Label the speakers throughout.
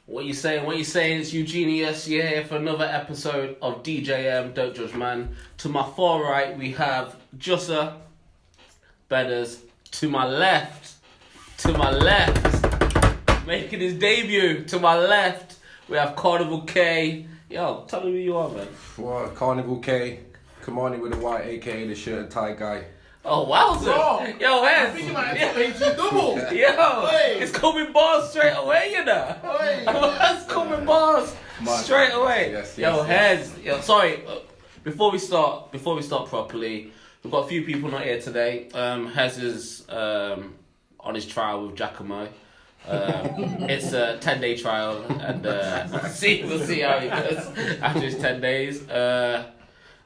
Speaker 1: What you saying? What you saying? It's NGenius. You're here for another episode of DJM. Don't Judge Man. To my far right, we have Jussa Bedders. To my left, making his debut. To my left, we have Carnival K. Yo, tell me who you are, man.
Speaker 2: What? Carnival K. Kimany with a Y, aka the shirt and tie guy.
Speaker 1: Oh, wowza. Yo, Hez.
Speaker 3: I think you might have to pay double.
Speaker 1: Yo,
Speaker 3: Hey.
Speaker 1: it's coming bars straight away, you know. It's coming bars straight away.
Speaker 2: Yes,
Speaker 1: Yo,
Speaker 2: yes.
Speaker 1: Hez. Yo, sorry. Before we start properly, we've got a few people not here today. Hez is on his trial with Giacomo. It's a 10-day trial, and we'll see how it goes after his 10 days.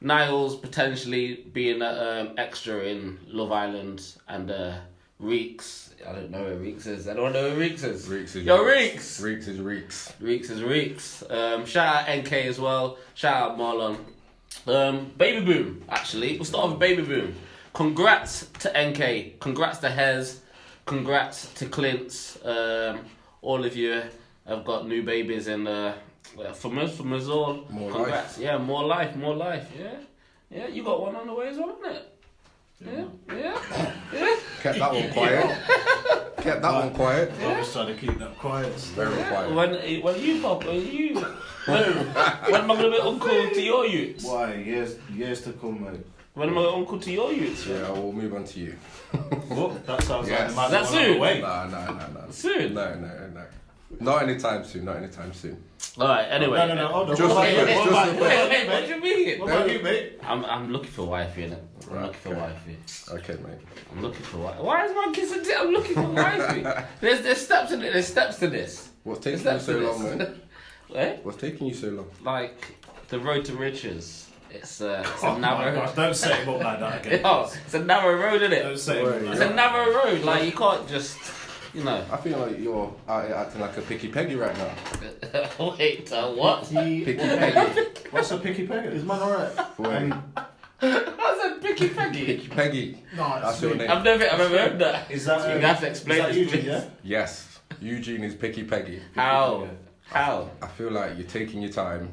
Speaker 1: Niall's potentially being an extra in Love Island, and Reeks. I don't know where Reeks is. Anyone know where Reeks is?
Speaker 2: Reeks is
Speaker 1: Yo,
Speaker 2: Reeks.
Speaker 1: Reeks.
Speaker 2: Reeks is Reeks.
Speaker 1: Reeks is Reeks. Shout out NK as well. Shout out Marlon. Baby Boom, actually. We'll start with Baby Boom. Congrats to NK. Congrats to Hez. Congrats to Clint. All of you have got new babies, and from us all.
Speaker 2: More
Speaker 1: congrats.
Speaker 2: life.
Speaker 1: Yeah, more life. Yeah, you got one on the way as well, isn't it? Yeah.
Speaker 2: Kept that one quiet.
Speaker 3: I was trying to keep that quiet.
Speaker 2: Very quiet.
Speaker 1: When you pop, when am I gonna be uncle to your youths?
Speaker 3: Why? Years to come, mate.
Speaker 1: When am I uncle to your youths?
Speaker 2: Yeah, we'll move on to you.
Speaker 3: What? That sounds
Speaker 2: Yes.
Speaker 3: like
Speaker 1: Is that
Speaker 3: the
Speaker 1: soon?
Speaker 3: way.
Speaker 2: No.
Speaker 1: Soon?
Speaker 2: No. Not anytime soon.
Speaker 1: Alright, anyway.
Speaker 3: No. Hold on.
Speaker 2: Just
Speaker 3: What
Speaker 2: wait,
Speaker 3: about you?
Speaker 2: just
Speaker 3: What
Speaker 2: wait.
Speaker 3: about you?
Speaker 1: Wait, what do you mean?
Speaker 3: What about you, mate?
Speaker 1: I'm looking for wifey, innit? I'm
Speaker 2: Right,
Speaker 1: looking for
Speaker 2: okay.
Speaker 1: wifey.
Speaker 2: Okay, mate.
Speaker 1: I'm looking for wifey. Why is my kiss a dick? I'm looking for wifey. There's steps in it. There's steps to this.
Speaker 2: What's taking you
Speaker 1: Steps
Speaker 2: so
Speaker 1: to
Speaker 2: long,
Speaker 1: this.
Speaker 2: man?
Speaker 1: Eh?
Speaker 2: What's taking you so long?
Speaker 1: Like the road to riches. It's a
Speaker 3: Oh my
Speaker 1: narrow.
Speaker 3: gosh, don't set him up like that again.
Speaker 1: Yo, it's a narrow road, isn't
Speaker 3: Don't
Speaker 1: it?
Speaker 3: set him up like
Speaker 1: It's a
Speaker 3: that.
Speaker 1: narrow road. Like you can't just,
Speaker 2: I feel like you're out here acting like a picky peggy right now.
Speaker 1: Wait, what?
Speaker 2: Picky peggy.
Speaker 3: What's a picky pegger? Is man alright?
Speaker 2: Wait.
Speaker 1: How's that picky peggy?
Speaker 2: Picky peggy.
Speaker 3: No,
Speaker 2: That's your name.
Speaker 1: I've never heard that.
Speaker 3: Is that
Speaker 1: You have to explain
Speaker 3: is that
Speaker 1: this,
Speaker 3: Eugene,
Speaker 1: please.
Speaker 3: yeah?
Speaker 2: Yes. Eugene is picky peggy.
Speaker 1: How?
Speaker 2: I feel like you're taking your time,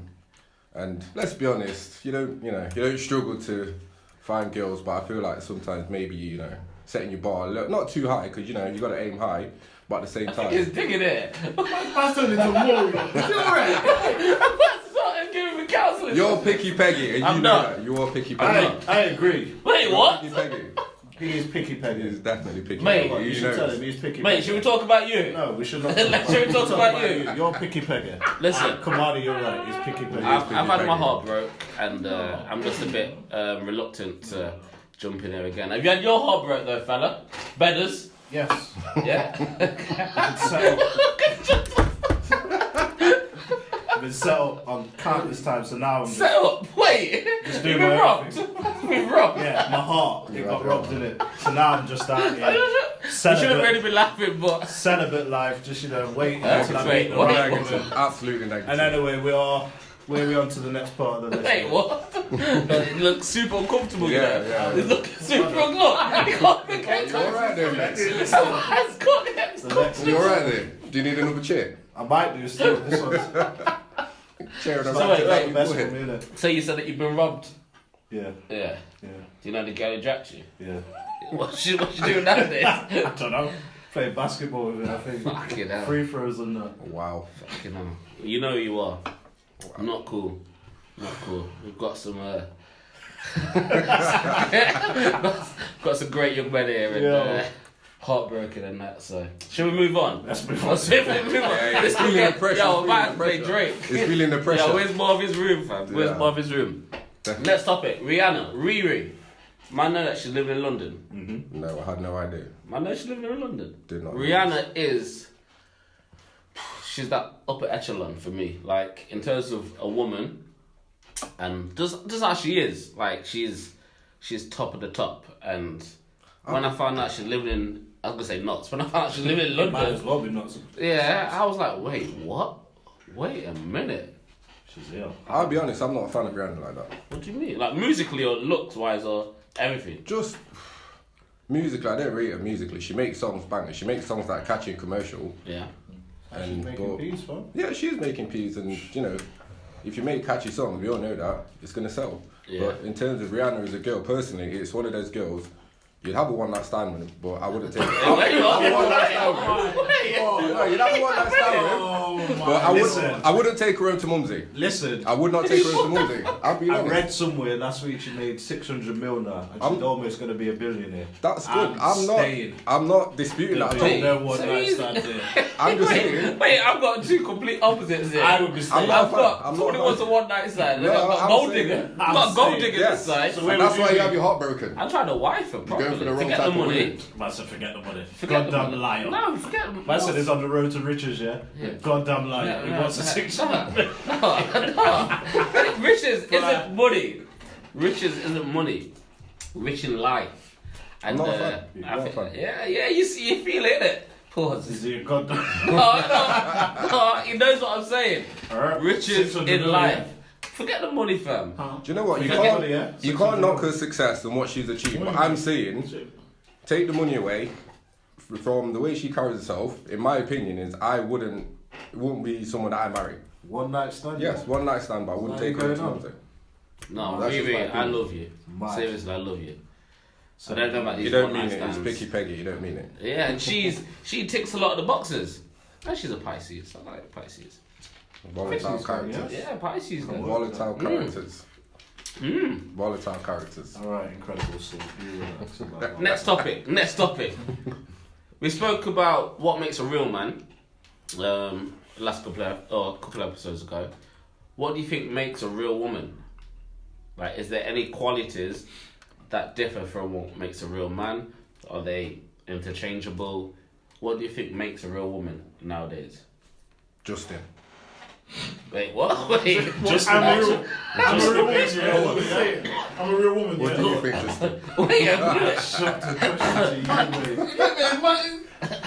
Speaker 2: and let's be honest, you don't struggle to find girls, but I feel like sometimes maybe setting your bar a little, not too high, because you got to aim high, but at the same
Speaker 1: He's
Speaker 2: time.
Speaker 1: digging it.
Speaker 3: That's turned into more.
Speaker 1: That's not giving me counselling.
Speaker 2: You're picky peggy, and
Speaker 1: I'm
Speaker 2: you know
Speaker 1: not.
Speaker 2: that. You're picky peggy.
Speaker 3: I agree.
Speaker 1: Wait,
Speaker 2: You're
Speaker 1: what?
Speaker 2: Picky peggy.
Speaker 3: He is picky
Speaker 2: He
Speaker 3: peggy.
Speaker 2: is definitely picky
Speaker 1: Mate,
Speaker 2: peggy.
Speaker 3: You
Speaker 2: He
Speaker 3: should
Speaker 2: knows.
Speaker 3: tell him he's picky.
Speaker 1: Mate, should we talk about you?
Speaker 3: No, we should not.
Speaker 1: Should we talk about you?
Speaker 3: You're picky pegger.
Speaker 1: Listen.
Speaker 3: Kamani, you're right. He's picky pegger.
Speaker 1: I've had my
Speaker 2: peggy.
Speaker 1: heart broke, and I'm just a bit reluctant to jump in there again. Have you had your heart broke though, fella? Bedders?
Speaker 3: Yes.
Speaker 1: Yeah?
Speaker 3: I've been set up on countless times, so now I'm just,
Speaker 1: Set up? Wait!
Speaker 3: Just
Speaker 1: You've
Speaker 3: doing
Speaker 1: been
Speaker 3: my
Speaker 1: robbed?
Speaker 3: everything.
Speaker 1: You've been robbed?
Speaker 3: yeah, my heart, it got robbed in it. So now I'm just out
Speaker 1: You
Speaker 3: here.
Speaker 1: shouldn't really be laughing, but...
Speaker 3: Celibate life, just waiting
Speaker 1: Huh?
Speaker 3: until I
Speaker 1: Wait,
Speaker 3: meet the
Speaker 1: what?
Speaker 3: right
Speaker 2: Negative.
Speaker 3: woman.
Speaker 2: Absolutely negative.
Speaker 3: And anyway, we're on to the next part of the list.
Speaker 1: Wait, what? It looks super uncomfortable, you
Speaker 2: Yeah,
Speaker 1: know?
Speaker 2: yeah.
Speaker 1: It looks super uncomfortable. You can't make it.
Speaker 2: You alright there, mate?
Speaker 1: It's got it.
Speaker 3: The next
Speaker 2: You alright there? Do you need another chair?
Speaker 3: I might do still. This one's
Speaker 2: Chair and
Speaker 1: So wait,
Speaker 3: the best for me, innit?
Speaker 1: So you said that you've been robbed?
Speaker 3: Yeah,
Speaker 1: Yeah.
Speaker 3: yeah,
Speaker 1: Do you know the girl who jacked you?
Speaker 3: yeah.
Speaker 1: What's she doing nowadays?
Speaker 3: I don't know. Playing basketball with it, I think.
Speaker 1: Fucking hell.
Speaker 3: Free throws and that.
Speaker 2: Wow.
Speaker 1: Fucking hell. You know who you are. Not cool. Not cool. We've got some got some great young men here and
Speaker 3: Yeah.
Speaker 1: heartbroken and that, so shall we move on?
Speaker 3: Let's move on.
Speaker 1: Let's move on.
Speaker 2: Yeah,
Speaker 1: Let's
Speaker 2: feeling
Speaker 1: get-
Speaker 2: the pressure,
Speaker 1: Yo,
Speaker 2: feeling
Speaker 1: I might
Speaker 2: the
Speaker 1: play
Speaker 2: pressure.
Speaker 1: Drake.
Speaker 2: It's feeling the pressure.
Speaker 1: Yo, where's Marvin's room, fam? Where's
Speaker 2: Yeah.
Speaker 1: Marvin's room?
Speaker 2: Definitely.
Speaker 1: Next topic, Rihanna, Riri. Man, know that she's living in London.
Speaker 2: No, I had no idea.
Speaker 1: Man, know she's living in London.
Speaker 2: Did not know
Speaker 1: Rihanna is. She's that upper echelon for me. Like in terms of a woman, and just how she is. Like she's top of the top. And when I found out she's living in, I was gonna say nuts. When I found out she's living in
Speaker 3: Might as
Speaker 1: London,
Speaker 3: well be nuts.
Speaker 1: yeah, I was like, wait, what? Wait a minute.
Speaker 3: She's ill.
Speaker 2: I'll be honest, I'm not a fan of Rihanna like that.
Speaker 1: What do you mean? Like musically or looks wise or everything?
Speaker 2: Just musically, I don't rate her musically. She makes songs bangers. She makes songs that are catchy and commercial.
Speaker 1: Yeah.
Speaker 2: And
Speaker 3: making
Speaker 2: but,
Speaker 3: peas, fam.
Speaker 2: yeah, she's making peas, and you know, if you make catchy songs, we all know that it's gonna sell.
Speaker 1: Yeah.
Speaker 2: But in terms of Rihanna as a girl, personally, it's one of those girls. You'd have a one night stand with him, but I wouldn't take it.
Speaker 1: Wait,
Speaker 2: No, you'd have a one night stand with him. But I wouldn't take her home to Mumsy.
Speaker 3: Listen,
Speaker 2: I would not take her home to Mumsy. I'll be
Speaker 3: I
Speaker 2: honest.
Speaker 3: read somewhere last week she made 600 mil now, and she's almost going to be a billionaire.
Speaker 2: That's good.
Speaker 3: Staying.
Speaker 2: I'm not disputing that at all.
Speaker 3: No one night stand there.
Speaker 2: I'm just saying.
Speaker 1: Wait, I've got two complete opposites here.
Speaker 3: I would be staying.
Speaker 2: not a
Speaker 1: I've
Speaker 2: fan.
Speaker 1: got
Speaker 2: I'm not a
Speaker 1: somebody
Speaker 2: fan.
Speaker 1: wants a one night stand.
Speaker 2: No,
Speaker 1: I've got
Speaker 2: I'm
Speaker 1: gold
Speaker 2: saying-
Speaker 1: digger.
Speaker 3: I'm
Speaker 1: I've got gold
Speaker 3: saying,
Speaker 1: digger
Speaker 2: Yes.
Speaker 1: this side.
Speaker 3: So
Speaker 2: And
Speaker 3: where
Speaker 2: that's
Speaker 3: would
Speaker 2: why
Speaker 3: you
Speaker 2: you
Speaker 3: be?
Speaker 2: have your heart broken.
Speaker 1: I'm trying to wife her
Speaker 2: You're going for the
Speaker 1: properly.
Speaker 2: wrong
Speaker 1: Forget the
Speaker 2: type of
Speaker 1: money.
Speaker 2: woman.
Speaker 3: Man said forget the money.
Speaker 1: Forget the
Speaker 3: Goddamn
Speaker 1: money.
Speaker 3: liar.
Speaker 1: No, forget the
Speaker 3: Man said he's on the road to riches, yeah? Goddamn liar. He wants a 600
Speaker 1: No. Riches isn't money. Riches isn't money. Rich in life. And
Speaker 2: I'm not a fan.
Speaker 1: I
Speaker 2: You're not a
Speaker 1: think-
Speaker 2: fan.
Speaker 1: yeah, you see, you feel it. Pause.
Speaker 3: Is he a goddamn...
Speaker 1: No, he knows what I'm saying.
Speaker 3: Alright,
Speaker 1: Riches
Speaker 3: 600
Speaker 1: in
Speaker 3: million.
Speaker 1: life. Forget the money, fam.
Speaker 2: Do you know what? You
Speaker 3: Forget the
Speaker 2: can't,
Speaker 3: money, yeah?
Speaker 2: you
Speaker 3: 600
Speaker 2: can't knock
Speaker 3: mil.
Speaker 2: her success and what she's achieved. But I'm saying, take the money away from the way she carries herself. In my opinion, is it wouldn't be someone that I marry.
Speaker 3: One night stand?
Speaker 2: Yes, one night stand, but I wouldn't
Speaker 3: Why
Speaker 2: take
Speaker 3: you
Speaker 2: her to
Speaker 3: going on?
Speaker 2: Mumsy.
Speaker 1: No,
Speaker 2: That's just
Speaker 1: Riri,
Speaker 2: my
Speaker 1: I
Speaker 2: opinion.
Speaker 1: love you.
Speaker 3: Mad.
Speaker 1: Seriously, I love you. So I don't know about these
Speaker 2: You don't
Speaker 1: one-night
Speaker 2: mean it. It's
Speaker 1: stands.
Speaker 2: picky peggy. You don't mean it.
Speaker 1: Yeah, and she ticks a lot of the boxes. And she's a Pisces. I like Pisces.
Speaker 2: Volatile
Speaker 3: Pisces,
Speaker 2: characters.
Speaker 1: Yeah, Pisces. Then.
Speaker 2: Volatile characters. Volatile characters.
Speaker 3: Alright, incredible. So you relax about that.
Speaker 1: Next topic. Next topic. We spoke about what makes a real man. Last couple episodes ago. What do you think makes a real woman? Like, is there any qualities that differ from what makes a real man? Are they interchangeable? What do you think makes a real woman nowadays?
Speaker 2: Justin.
Speaker 1: Wait, what? Wait,
Speaker 3: Just
Speaker 4: I'm a real
Speaker 3: imagine.
Speaker 4: I'm a
Speaker 3: Just
Speaker 4: real woman,
Speaker 3: imagine.
Speaker 4: yeah. I'm a real woman,
Speaker 2: What do
Speaker 4: yeah.
Speaker 2: you think, Justin?
Speaker 1: wait a minute.
Speaker 3: Shut the question to you, mate.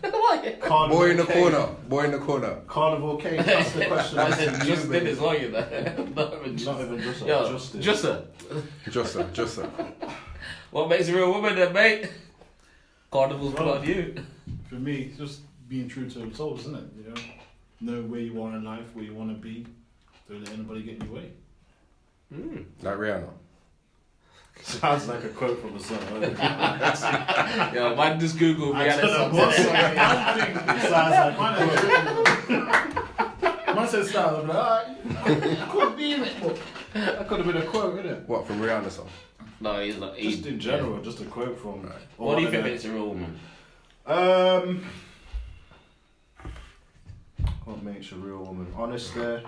Speaker 1: What?
Speaker 3: Carnival
Speaker 2: Boy in the
Speaker 3: cake.
Speaker 2: corner. Boy in the corner.
Speaker 3: Carnival cake. That's the question.
Speaker 1: I
Speaker 3: That's
Speaker 1: said
Speaker 3: to you,
Speaker 1: Justin
Speaker 3: mate.
Speaker 1: as well, you know. Not even
Speaker 3: Not
Speaker 1: Justin.
Speaker 3: even just
Speaker 1: Yo,
Speaker 3: Justin.
Speaker 1: Justin.
Speaker 2: Justin.
Speaker 1: What makes a real woman then, mate? Carnival's
Speaker 4: Well,
Speaker 1: part of you.
Speaker 4: For me, it's just being true to themselves, isn't it? You know where you are in life, where you want to be. Don't let anybody get in your way.
Speaker 2: Like Rihanna.
Speaker 3: Sounds like a quote from a song.
Speaker 1: Yo, man, just Google Rihanna songs.
Speaker 4: What's
Speaker 1: innit?
Speaker 3: Sounds like a quote.
Speaker 4: Man said style, I'm like, alright, could be in it, but that could have been a quote, innit?
Speaker 2: What, from Rihanna song?
Speaker 1: No, he's not.
Speaker 3: Just in general, just a quote from.
Speaker 1: What do you think makes a real woman?
Speaker 3: What makes a real woman? Honesty,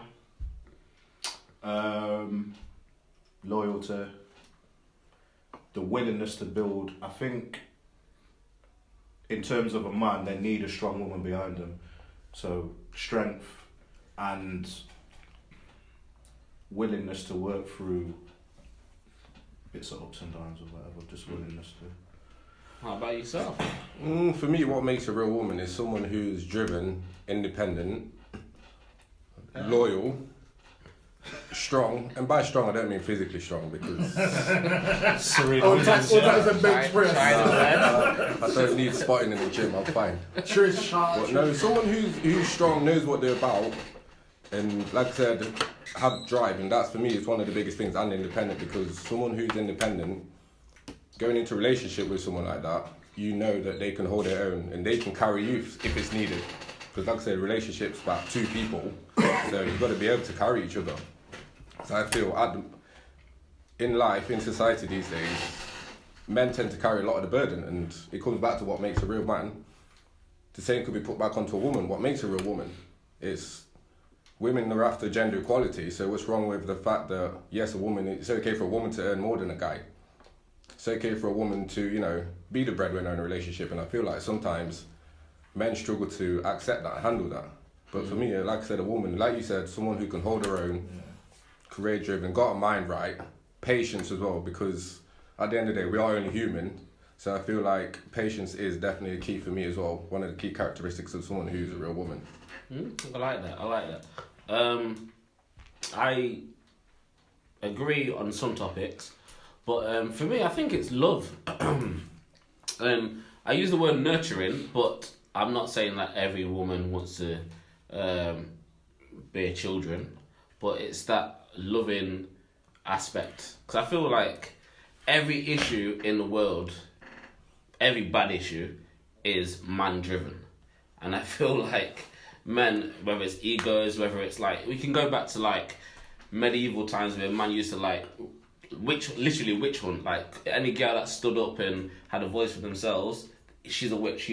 Speaker 3: loyalty, the willingness to build. I think, in terms of a man, they need a strong woman behind them. So strength and willingness to work through bits of ups and downs or whatever. Just willingness to.
Speaker 1: How about yourself?
Speaker 2: For me, what makes a real woman is someone who's driven, independent, loyal, strong. And by strong, I don't mean physically strong because
Speaker 3: Serena
Speaker 4: All
Speaker 3: Williams,
Speaker 4: that
Speaker 3: yeah.
Speaker 4: is a bench press.
Speaker 2: I don't need spotting in the gym. I'm fine.
Speaker 4: Trish,
Speaker 2: But no, someone who's strong, knows what they're about, and like I said, have drive, and that's for me is one of the biggest things. And independent, because someone who's independent, going into a relationship with someone like that, you know that they can hold their own and they can carry you if it's needed. Because like I said, relationships about two people, so you've got to be able to carry each other. So I feel in life, in society these days, men tend to carry a lot of the burden, and it comes back to what makes a real man. The same could be put back onto a woman. What makes a real woman is women are after gender equality. So what's wrong with the fact that yes, it's okay for a woman to earn more than a guy. It's okay for a woman to, be the breadwinner in a relationship. And I feel like sometimes men struggle to accept that, handle that. But for me, like I said, a woman, like you said, someone who can hold her own, career driven, got a mind right, patience as well, because at the end of the day, we are only human. So I feel like patience is definitely a key for me as well. One of the key characteristics of someone who's a real woman.
Speaker 1: I like that. I agree on some topics, but for me, I think it's love. I use the word nurturing, but I'm not saying that every woman wants to bear children, but it's that loving aspect. Because I feel like every issue in the world, every bad issue, is man-driven. And I feel like men, whether it's egos, whether it's like, we can go back to like medieval times where man used to like, witch hunt. Like any girl that stood up and had a voice for themselves, she's a witch.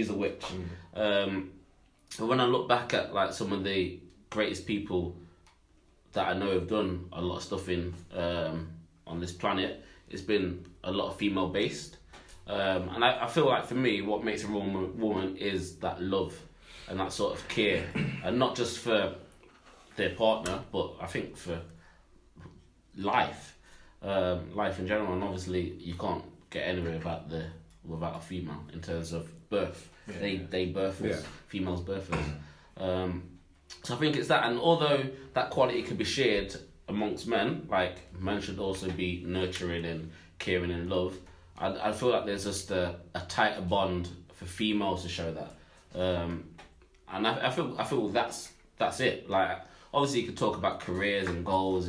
Speaker 1: But when I look back at like some of the greatest people that I know have done a lot of stuff in on this planet, it's been a lot of female based. And I feel like for me, what makes a real woman is that love and that sort of care, and not just for their partner, but I think for life in general. And obviously, you can't get anywhere without a female in terms of birth. They birth us, females birth us. So I think it's that, and although that quality can be shared amongst men, like men should also be nurturing and caring and love. I feel like there's just a tighter bond for females to show that, and I feel that's it. Like obviously you could talk about careers and goals,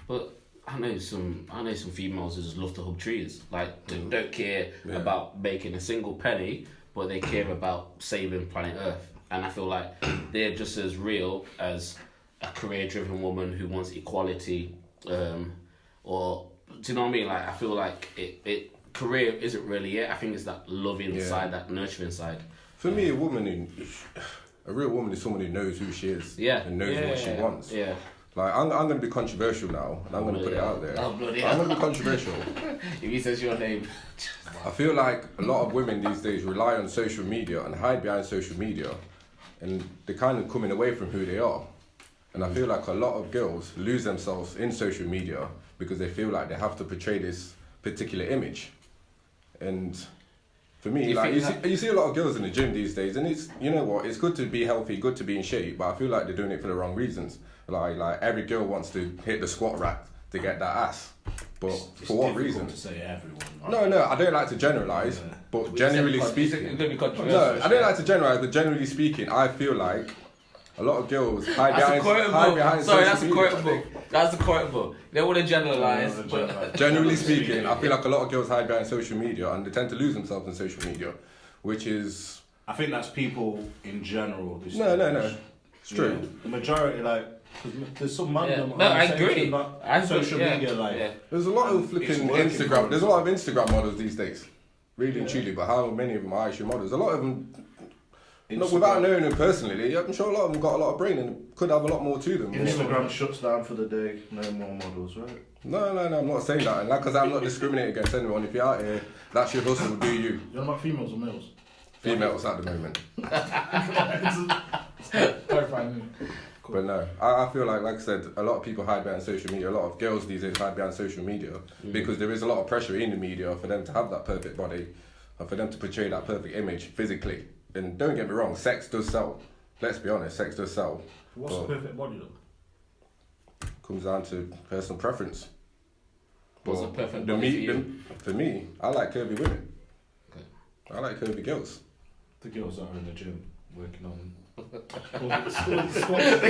Speaker 1: but I know some females who just love to hug trees. Like they don't care about making a single penny, but they care about saving planet Earth. And I feel like they're just as real as a career-driven woman who wants equality, or do you know what I mean? Like I feel like it career isn't really it. I think it's that loving side, that nurturing side.
Speaker 2: For me, a real woman is someone who knows who she is and knows what she wants. Yeah. Like I'm going to be controversial now, and I'm going to put it out there. I'm going to be controversial.
Speaker 1: If he says your name.
Speaker 2: I feel like a lot of women these days rely on social media and hide behind social media, and they're kind of coming away from who they are. And I feel like a lot of girls lose themselves in social media because they feel like they have to portray this particular image. And for me, like you see a lot of girls in the gym these days, and it's, you know what, it's good to be healthy, good to be in shape, but I feel like they're doing it for the wrong reasons. Like every girl wants to hit the squat rack to get that ass, but
Speaker 3: it's
Speaker 2: for what reason?
Speaker 3: To say everyone.
Speaker 2: No, I don't like to generalise, but generally speaking, no, I don't like to generalise, but generally speaking, I feel like a lot of girls hide behind.
Speaker 1: Sorry, that's a quotable. That's a quotable. They want to generalise.
Speaker 2: Generally speaking, I feel like a lot of girls hide behind social media, and they tend to lose themselves in social media, which is.
Speaker 3: I think that's people in general.
Speaker 2: No. It's true.
Speaker 3: Yeah. The majority, like, there's some man.
Speaker 1: No, I agree.
Speaker 3: Social media, like.
Speaker 2: Yeah. There's a lot of flipping Instagram. There's a lot of Instagram models these days, really and truly. But how many of them are actually models? A lot of them. Not without knowing them personally, I'm sure a lot of them got a lot of brain and could have a lot more to them.
Speaker 3: Instagram shuts down for the day, no more models, right?
Speaker 2: No, I'm not saying that. And like, because I'm not discriminating against anyone. If you're out here, that's your hustle, do you?
Speaker 4: You're about females or males?
Speaker 2: Females at the moment.
Speaker 4: Clarifying.
Speaker 2: Cool. But no, I feel like I said, a lot of people hide behind social media. A lot of girls these days hide behind social media because there is a lot of pressure in the media for them to have that perfect body and for them to portray that perfect image physically. And don't get me wrong, sex does sell. Let's be honest, sex does sell.
Speaker 4: What's the perfect body though?
Speaker 2: Comes down to personal preference.
Speaker 1: What's the perfect body
Speaker 2: for me, I like curvy women.
Speaker 1: Okay.
Speaker 2: I like curvy girls.
Speaker 3: The girls that are in the gym working on.
Speaker 1: The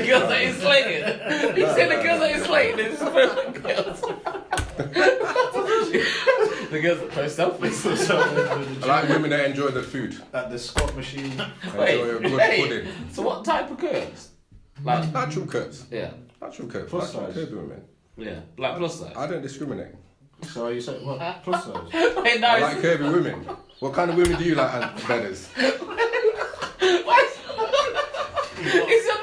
Speaker 1: girls that he's slating. He said the girls that he's slating is perfect girls. The girls that post selfies.
Speaker 2: I like women that enjoy the food.
Speaker 3: At the squat machine.
Speaker 2: Enjoy a good pudding.
Speaker 1: So what type of curves? Like
Speaker 2: natural curves.
Speaker 1: Yeah.
Speaker 2: Natural curves.
Speaker 3: Plus
Speaker 2: natural
Speaker 3: size.
Speaker 2: curvy women.
Speaker 1: Yeah. Like plus size.
Speaker 2: I don't discriminate.
Speaker 3: So are you saying what? Plus size?
Speaker 1: Wait, no.
Speaker 2: I like curvy women. What kind of women do you like, Bedders?
Speaker 1: It's not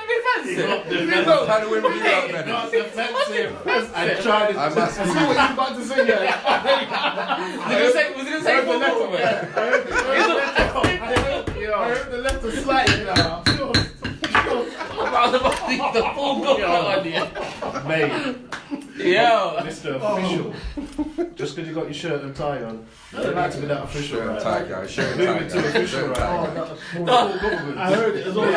Speaker 1: defensive.
Speaker 2: What kind of women do you like, Bedders?
Speaker 3: Not defensive. I tried to.
Speaker 2: I'm asking
Speaker 4: I see what you're about to say here.
Speaker 1: Was it gonna say football woman?
Speaker 4: I heard the letter slightly now.
Speaker 1: The full gun on you.
Speaker 3: Mate.
Speaker 1: Yo.
Speaker 3: Mr. Official. Just because you got your shirt and tie on, you don't like to be that official,
Speaker 2: Shirt and
Speaker 3: right?
Speaker 2: tie, guys. Shirt and
Speaker 3: Moving
Speaker 2: tie,
Speaker 3: to
Speaker 2: guys.
Speaker 3: official,
Speaker 2: Shirt and
Speaker 3: right?
Speaker 2: tie, guys.
Speaker 4: I heard it as well.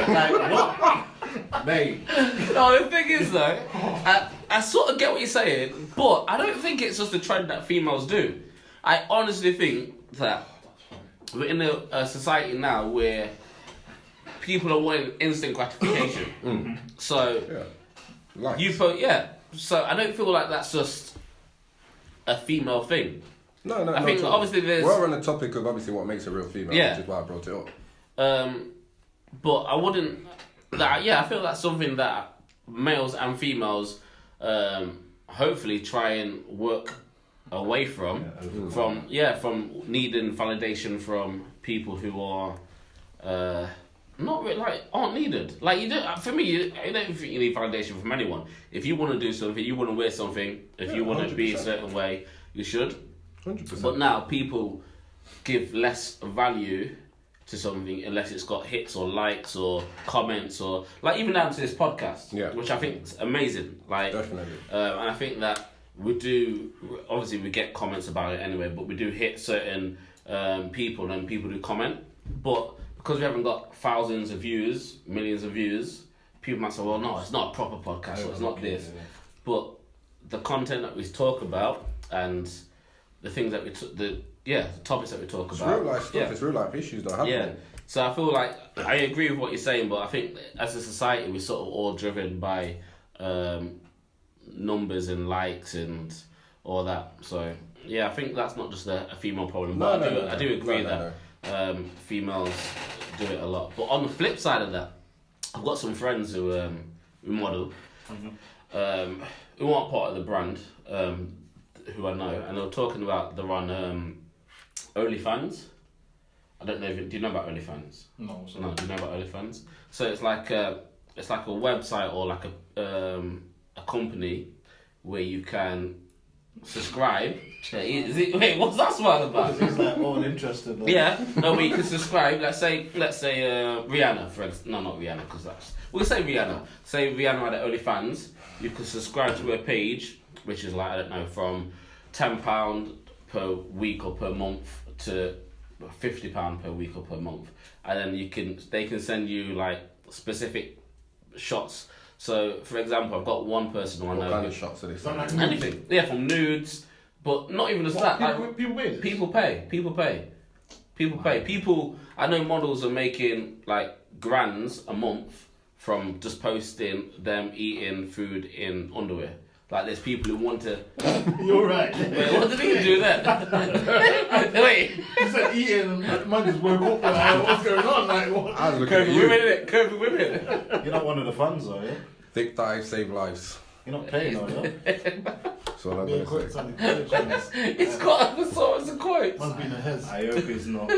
Speaker 3: Like, what? Mate.
Speaker 1: No, the thing is though, I sort of get what you're saying, but I don't think it's just a trend that females do. I honestly think that we're in a society now where people are wanting instant gratification. So
Speaker 2: Likes.
Speaker 1: you put So I don't feel like that's just a female thing.
Speaker 2: No,
Speaker 1: I think obviously there's.
Speaker 2: We're on the topic of obviously what makes a real female, which is why I brought it up.
Speaker 1: But I wouldn't. I feel that's something that males and females, hopefully try and work away from, from needing validation from people who are, not really, like, aren't needed. Like, you don't. For me, I don't think you need validation from anyone. If you want to do something, you want to wear something. If you want to be a certain way, you should.
Speaker 2: 100%.
Speaker 1: But now people give less value to something unless it's got hits or likes or comments or like even down to this podcast, which I think is amazing. Like,
Speaker 2: definitely.
Speaker 1: And I think that we do. Obviously, we get comments about it anyway, but we do hit certain people and people do comment. But because we haven't got thousands of views, millions of views, people might say, "Well, no, it's not a proper podcast, or it's not this." But the content that we talk about and the things that the topics that we talk
Speaker 2: It's
Speaker 1: about.
Speaker 2: real life stuff. It's real life issues that happen.
Speaker 1: Yeah. So I feel like I agree with what you're saying, but I think as a society we're sort of all driven by numbers and likes and all that. So yeah, I think that's not just a female problem. But I do agree that females do it a lot. But on the flip side of that, I've got some friends who model, who aren't part of the brand. Who I know, and they were talking about they're on OnlyFans. I don't know do you know about OnlyFans?
Speaker 4: No.
Speaker 1: No, do you know about OnlyFans? So it's like a website or like a company where you can subscribe. Wait, what's that smile about?
Speaker 4: It's like all interested.
Speaker 1: Yeah, no, where you can subscribe. Let's say Rihanna, for instance. No, not Rihanna, because we'll say Rihanna. Say Rihanna had OnlyFans. You can subscribe to her page, which is like, I don't know, from £10 per week or per month to £50 per week or per month, and then they can send you like specific shots. So, for example, I've got one person who I know.
Speaker 2: What kind of shots are they sending?
Speaker 4: Like
Speaker 1: anything, from nudes, but not even just that.
Speaker 4: People pay this?
Speaker 1: People pay. People. I know models are making like grands a month from just posting them eating food in underwear. Like, there's people who want to...
Speaker 4: You're right.
Speaker 1: Wait, what did he do then? Wait.
Speaker 4: He said eating, man just woke up and like, what's going on? Like, what?
Speaker 2: I was looking at you.
Speaker 1: Curvy women.
Speaker 3: You're not one of the fans, are you?
Speaker 2: Thick thighs save lives.
Speaker 3: You're not paying, are you?
Speaker 2: That's all I'm
Speaker 4: Being
Speaker 2: going to
Speaker 4: quick,
Speaker 2: say.
Speaker 4: something quick.
Speaker 1: It's got it's a quote.
Speaker 4: Must be in the heads.
Speaker 3: I hope he's not.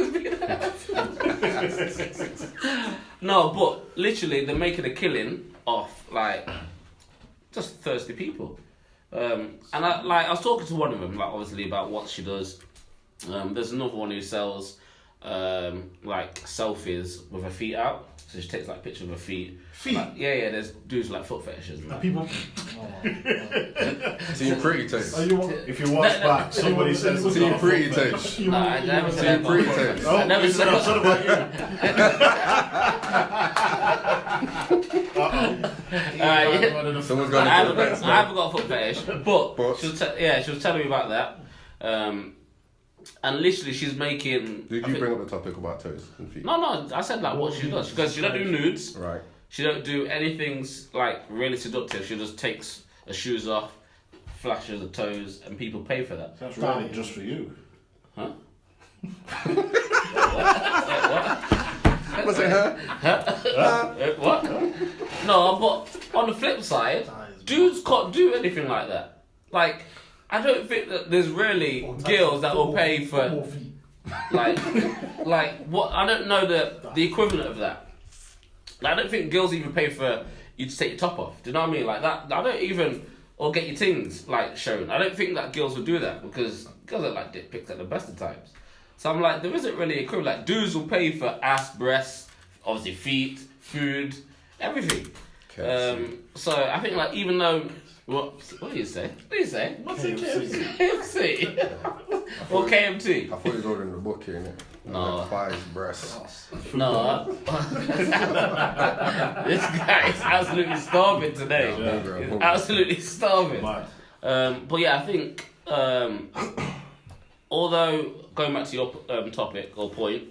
Speaker 1: No, but literally they're making a killing off like just thirsty people. And I was talking to one of them, like, obviously about what she does. There's another one who sells like selfies with her feet out. So she takes like pictures of her feet. Like, yeah, there's dudes with, like, foot fetishes. And that.
Speaker 4: People.
Speaker 2: Team pretty taste.
Speaker 3: If you watch back, somebody says it's
Speaker 2: Team
Speaker 3: not a
Speaker 2: pretty
Speaker 3: foot
Speaker 2: taste.
Speaker 3: fetish.
Speaker 1: I never said
Speaker 2: Team pretty taste.
Speaker 3: Oh,
Speaker 1: I never
Speaker 3: listen,
Speaker 1: said
Speaker 3: I said about you.
Speaker 2: Someone's got
Speaker 1: I
Speaker 2: a
Speaker 1: haven't got a foot fetish, but
Speaker 2: But-
Speaker 1: she was telling me about that. And literally she's making...
Speaker 2: Did you bring up the topic about toes and feet?
Speaker 1: No, I said like what she does. She goes, she don't do nudes.
Speaker 2: Right.
Speaker 1: She don't do anything like really seductive. She just takes her shoes off, flashes her toes, and people pay for that.
Speaker 3: That's really just for you.
Speaker 1: Huh?
Speaker 2: Was it her?
Speaker 1: What? No, but on the flip side, dudes can't do anything like that. Like, I don't think that there's really girls that will pay for like what, I don't know the equivalent of that. Like, I don't think girls even pay for you to take your top off. Do you know what I mean? Like that, I don't even, or get your things like shown. I don't think that girls would do that because girls are like dick pics at the best of times. So I'm like, there isn't really a equivalent. Like, dudes will pay for ass, breasts, obviously feet, food, everything. So I think like, even though what do you say? What do you say? What's it? KFC? Or KMT?
Speaker 2: I thought he was ordering the book here, innit?
Speaker 1: No.
Speaker 2: Thighs, breasts.
Speaker 1: No. This guy is absolutely starving today.
Speaker 2: Yeah.
Speaker 1: He's absolutely starving. But yeah, I think although going back to your topic or point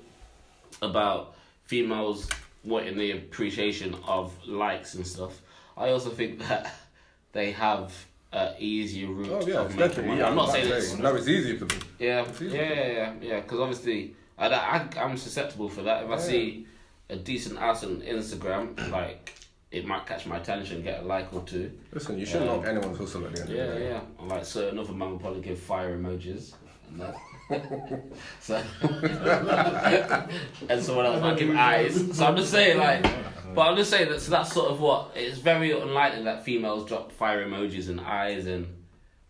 Speaker 1: about females wanting the appreciation of likes and stuff, I also think that they have an easier route
Speaker 2: Oh yeah,
Speaker 1: of
Speaker 2: it's
Speaker 1: making
Speaker 2: definitely.
Speaker 1: money.
Speaker 2: Yeah,
Speaker 1: I'm not saying it's...
Speaker 2: no, it's easier for them.
Speaker 1: Yeah,
Speaker 2: It's easy.
Speaker 1: yeah. Because obviously, I'm susceptible for that. If I see a decent ass on Instagram, like, it might catch my attention, get a like or two.
Speaker 2: Listen, you shouldn't knock anyone's hustle at the end of the day.
Speaker 1: Yeah. And like certain other man will probably give fire emojis and that. So and someone else might give eyes. So I'm just saying, like, but I'm just saying that. So that's sort of what it's very unlikely that females drop fire emojis and eyes and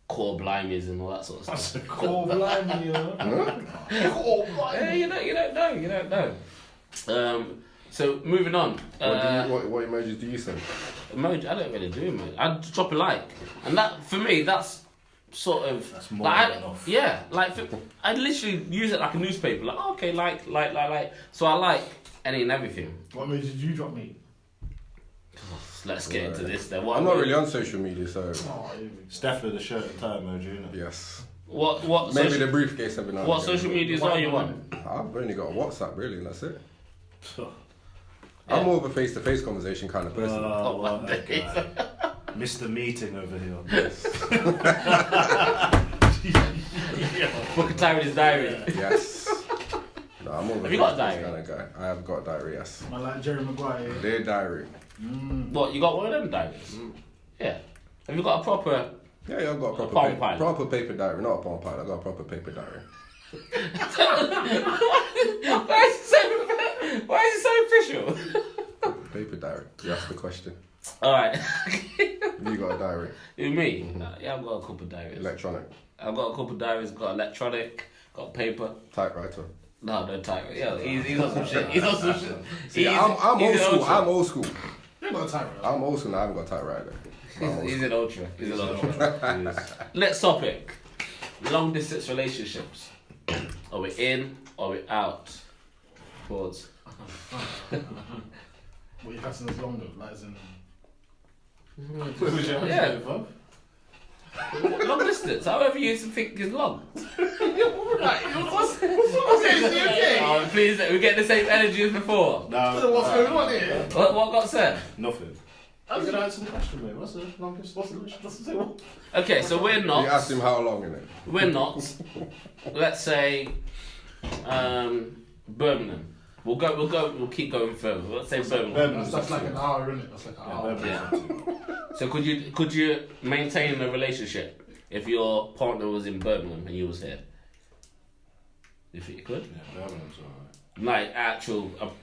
Speaker 1: core blimies and all that sort of stuff.
Speaker 4: Cool, blimey, you know. Cool,
Speaker 1: Yeah, you don't know. So moving on.
Speaker 2: What emojis do you send?
Speaker 1: Emoji, I don't really do emoji. I drop a like, and that for me, that's sort of
Speaker 3: That's more
Speaker 1: like,
Speaker 3: than enough.
Speaker 1: Yeah, like I literally use it like a newspaper. Like, oh, okay, like. So I like any and everything.
Speaker 4: What emoji did you drop me?
Speaker 1: Let's get into this then.
Speaker 2: I'm not really on social media, so
Speaker 4: Oh, here we go.
Speaker 3: It's definitely the shirt and tie emoji, isn't it?
Speaker 2: yes.
Speaker 1: What
Speaker 2: Maybe
Speaker 1: social,
Speaker 2: the briefcase every now and
Speaker 1: what
Speaker 2: again.
Speaker 1: social medias are you on?
Speaker 2: I've only got a WhatsApp, really, and that's it.
Speaker 1: Yeah.
Speaker 2: I'm more of a face-to-face conversation kind of person.
Speaker 1: Oh,
Speaker 3: what
Speaker 1: one
Speaker 3: a
Speaker 1: day.
Speaker 3: guy. Mr. Meeting over here.
Speaker 1: Book a time in his diary.
Speaker 2: Yes. No, I'm more of a
Speaker 1: Have you got a
Speaker 2: face-to-face
Speaker 1: diary?
Speaker 2: kind of guy. I have got a diary, yes.
Speaker 4: I like Jerry Maguire.
Speaker 2: Their diary.
Speaker 1: What, you got one of them diaries? Yeah. Have you got a proper...
Speaker 2: Yeah, I've got a proper,
Speaker 1: Palm pilot.
Speaker 2: proper paper diary. Not a palm pilot, I've got a proper paper diary.
Speaker 1: Why is it so official?
Speaker 2: Paper diary. You asked the question.
Speaker 1: Alright.
Speaker 2: You got a diary.
Speaker 1: Who, me? Yeah, I've got a couple of diaries.
Speaker 2: Electronic.
Speaker 1: I've got a couple of diaries, got electronic, got paper.
Speaker 2: Typewriter.
Speaker 1: No type. Yeah, he's on some shit. He's on some shit.
Speaker 2: See, I'm old
Speaker 1: he's an
Speaker 2: school.
Speaker 1: ultra.
Speaker 2: I'm old school.
Speaker 4: You got a timer.
Speaker 2: I'm old school and I haven't got a typewriter.
Speaker 1: He's an ultra. He's an ultra. Next topic. Long distance relationships. Are we in or are we out? Pause.
Speaker 4: What you passing as long though? Like as in...
Speaker 1: Yeah. Long distance, however you think is long. What's
Speaker 4: okay?
Speaker 1: Oh, please, we get the same energy as before.
Speaker 3: No,
Speaker 4: What's going on here?
Speaker 1: What got said?
Speaker 3: nothing.
Speaker 4: I was gonna answer the question, mate. What's the longest? What's the what?
Speaker 1: Okay, so we're
Speaker 2: You asked
Speaker 1: not.
Speaker 2: him how long in it.
Speaker 1: We're not. Let's say, Birmingham. We'll keep going further. Let's say Birmingham.
Speaker 4: That's like an hour, isn't it? That's like an hour.
Speaker 3: Yeah.
Speaker 1: So could you maintain a relationship if your partner was in Birmingham and you was here? You think you could?
Speaker 3: Yeah, Birmingham's alright.
Speaker 1: Like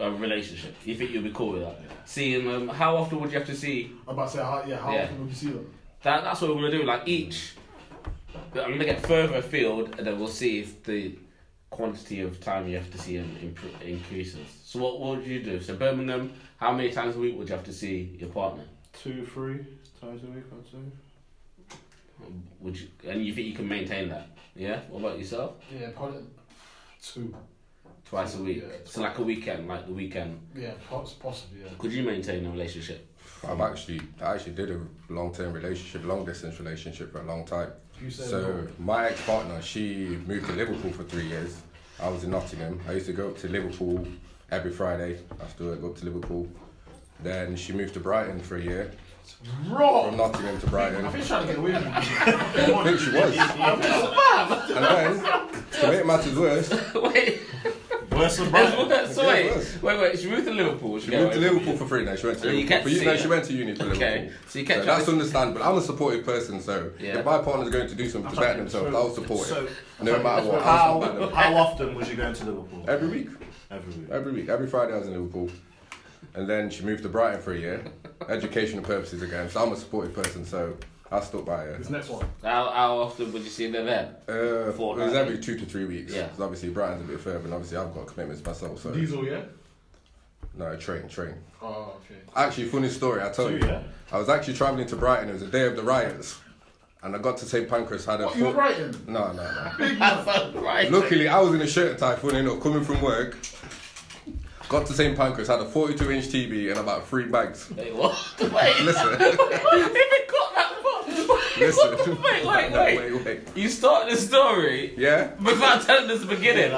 Speaker 1: a relationship. You think you'd be cool with that? Seeing how often would you have to see?
Speaker 4: I'm about to say, how
Speaker 1: Yeah.
Speaker 4: often would you see them?
Speaker 1: That's what we're gonna do. Like each, I'm gonna get further afield, and then we'll see if the quantity of time you have to see him increases. So what would you do? So Birmingham, how many times a week would you have to see your partner?
Speaker 3: 2-3 times a week, I'd say.
Speaker 1: Would you? And you think you can maintain that? Yeah. What about yourself?
Speaker 4: Yeah, probably 2.
Speaker 1: Twice a week.
Speaker 4: Yeah,
Speaker 1: So like a weekend, like the weekend.
Speaker 4: Yeah, possibly. Yeah.
Speaker 1: Could you maintain a relationship?
Speaker 2: I actually did a long-term relationship, long-distance relationship for a long time.
Speaker 4: You said
Speaker 2: So
Speaker 4: no.
Speaker 2: my ex-partner, she moved to Liverpool for 3 years. I was in Nottingham. I used to go up to Liverpool every Friday after work, go up to Liverpool. Then she moved to Brighton for a year. From
Speaker 4: Wrong.
Speaker 2: Nottingham to Brighton.
Speaker 4: I think she's trying to get away with me.
Speaker 2: I think she was. And then, to make matters worse,
Speaker 1: Wait.
Speaker 3: Worse than Brighton.
Speaker 1: So wait. She moved to Liverpool.
Speaker 2: she moved to Liverpool for 3 days. She went to
Speaker 1: And you
Speaker 2: Liverpool.
Speaker 1: kept
Speaker 2: For you,
Speaker 1: seeing
Speaker 2: no,
Speaker 1: her?
Speaker 2: she went to uni for Liverpool.
Speaker 1: Okay. So you kept
Speaker 2: So
Speaker 1: trying
Speaker 2: that's
Speaker 1: to...
Speaker 2: understandable. I'm a supportive person, so
Speaker 1: Yeah.
Speaker 2: if my partner's going to do something to better themselves, I'll support
Speaker 3: So,
Speaker 2: it. No matter what. I'll support them.
Speaker 3: how often was you going to Liverpool?
Speaker 2: Every week.
Speaker 3: Every week.
Speaker 2: Every week. Every Friday I was in Liverpool. And then she moved to Brighton for a year. Educational purposes again. So I'm a supportive person, so I stuck by her.
Speaker 4: This next one.
Speaker 1: How often would you see them then?
Speaker 2: It was every 2 to 3 weeks.
Speaker 1: Yeah.
Speaker 2: Because obviously Brighton's a bit further, and obviously I've got commitments myself. So
Speaker 4: Diesel, yeah?
Speaker 2: no, train.
Speaker 4: Oh, okay.
Speaker 2: Actually, funny story. I tell you,
Speaker 3: Yeah.
Speaker 2: I was actually travelling to Brighton. It was the day of the riots, and I got to St Pancras. Had a
Speaker 4: What, you were writing?
Speaker 2: No.
Speaker 1: That's right.
Speaker 2: Luckily, I was in a shirt and tie, funny enough, coming from work. Got to St Pancras, had a 42-inch TV and about 3 bags.
Speaker 1: Wait, what? Wait.
Speaker 2: Listen.
Speaker 1: If it got that far.
Speaker 2: Listen.
Speaker 1: Wait. You start the story.
Speaker 2: Yeah.
Speaker 1: Without telling us the beginning.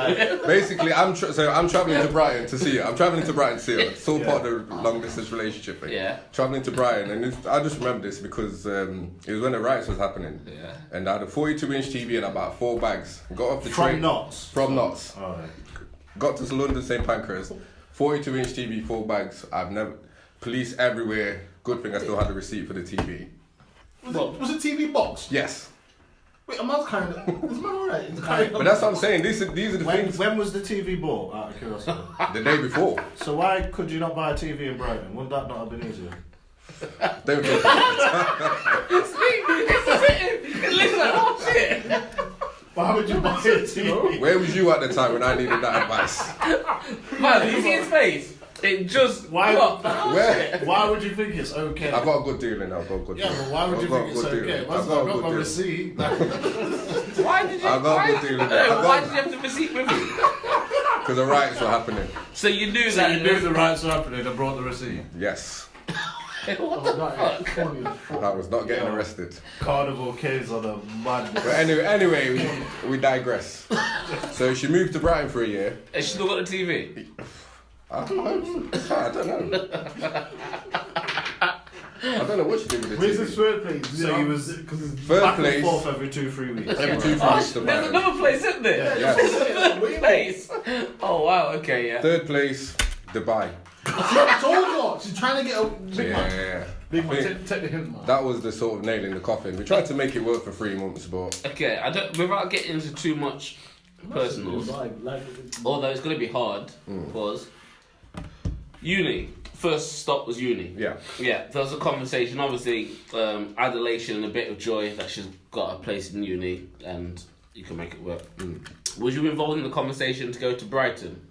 Speaker 2: Basically, I'm traveling to Brighton to see her. I'm traveling to Brighton to see her. It's all part of the long distance relationship thing.
Speaker 1: Yeah.
Speaker 2: Traveling to Brighton, and I just remember this because it was when the riots was happening.
Speaker 1: Yeah.
Speaker 2: And I had a 42-inch TV and about 4 bags. Got off the train. From Notts.
Speaker 3: Alright.
Speaker 2: Got to London St Pancras. 42-inch TV, 4 bags. Police everywhere. Good thing I still had the receipt for the TV.
Speaker 4: Was it TV box?
Speaker 2: Yes.
Speaker 4: Wait, I'm not kind of. Is my alright?
Speaker 2: But that's what I'm saying. These are the things.
Speaker 3: When was the TV bought, out of curiosity?
Speaker 2: The day before.
Speaker 3: So why could you not buy a TV in Brighton? Wouldn't that not have been easier?
Speaker 2: Don't think.
Speaker 1: Listen, oh shit.
Speaker 3: Why would you buy a TV?
Speaker 2: Where was you at the time when I needed that advice?
Speaker 1: Man, you see his face? It just...
Speaker 3: Why?
Speaker 2: Where?
Speaker 3: Why would you think it's okay?
Speaker 2: I've got a good deal in. I've got a good deal.
Speaker 3: Yeah, but why would you think it's okay?
Speaker 2: I've got a good deal.
Speaker 3: receipt.
Speaker 1: Why did you...
Speaker 2: I got a good deal in.
Speaker 1: Why did you have the receipt with you?
Speaker 2: Because the riots were happening.
Speaker 1: So you knew that...
Speaker 3: You knew the riots were happening and brought the receipt?
Speaker 2: Yes.
Speaker 1: What the fuck?
Speaker 2: I was not getting arrested.
Speaker 3: Carnival kids are the madness.
Speaker 2: But anyway, we digress. So she moved to Brighton for a year.
Speaker 1: And she still got the TV?
Speaker 2: I don't know. I don't know what she did with the
Speaker 4: Where's
Speaker 2: TV.
Speaker 4: his third place?
Speaker 3: So he was
Speaker 2: Third
Speaker 3: back
Speaker 2: place.
Speaker 3: and forth every 2-3 weeks.
Speaker 2: Every 2 weeks to
Speaker 1: There's
Speaker 2: Brighton.
Speaker 1: another place, isn't there?
Speaker 2: Yes.
Speaker 1: Place. Oh wow, okay, yeah.
Speaker 2: Third place, Dubai.
Speaker 4: I told you, she's trying to get a big man.
Speaker 2: Yeah.
Speaker 4: Big
Speaker 2: I
Speaker 4: man,
Speaker 2: think
Speaker 4: take the hint, man.
Speaker 2: that was the sort of nail in the coffin. We tried to make it work for 3 months, but
Speaker 1: Okay, without getting into too much personals, although it's going to be hard, because uni, first stop was uni.
Speaker 2: yeah.
Speaker 1: There was a conversation, obviously, adulation and a bit of joy that she's got a place in uni and you can make it work. Was you involved in the conversation to go to Brighton?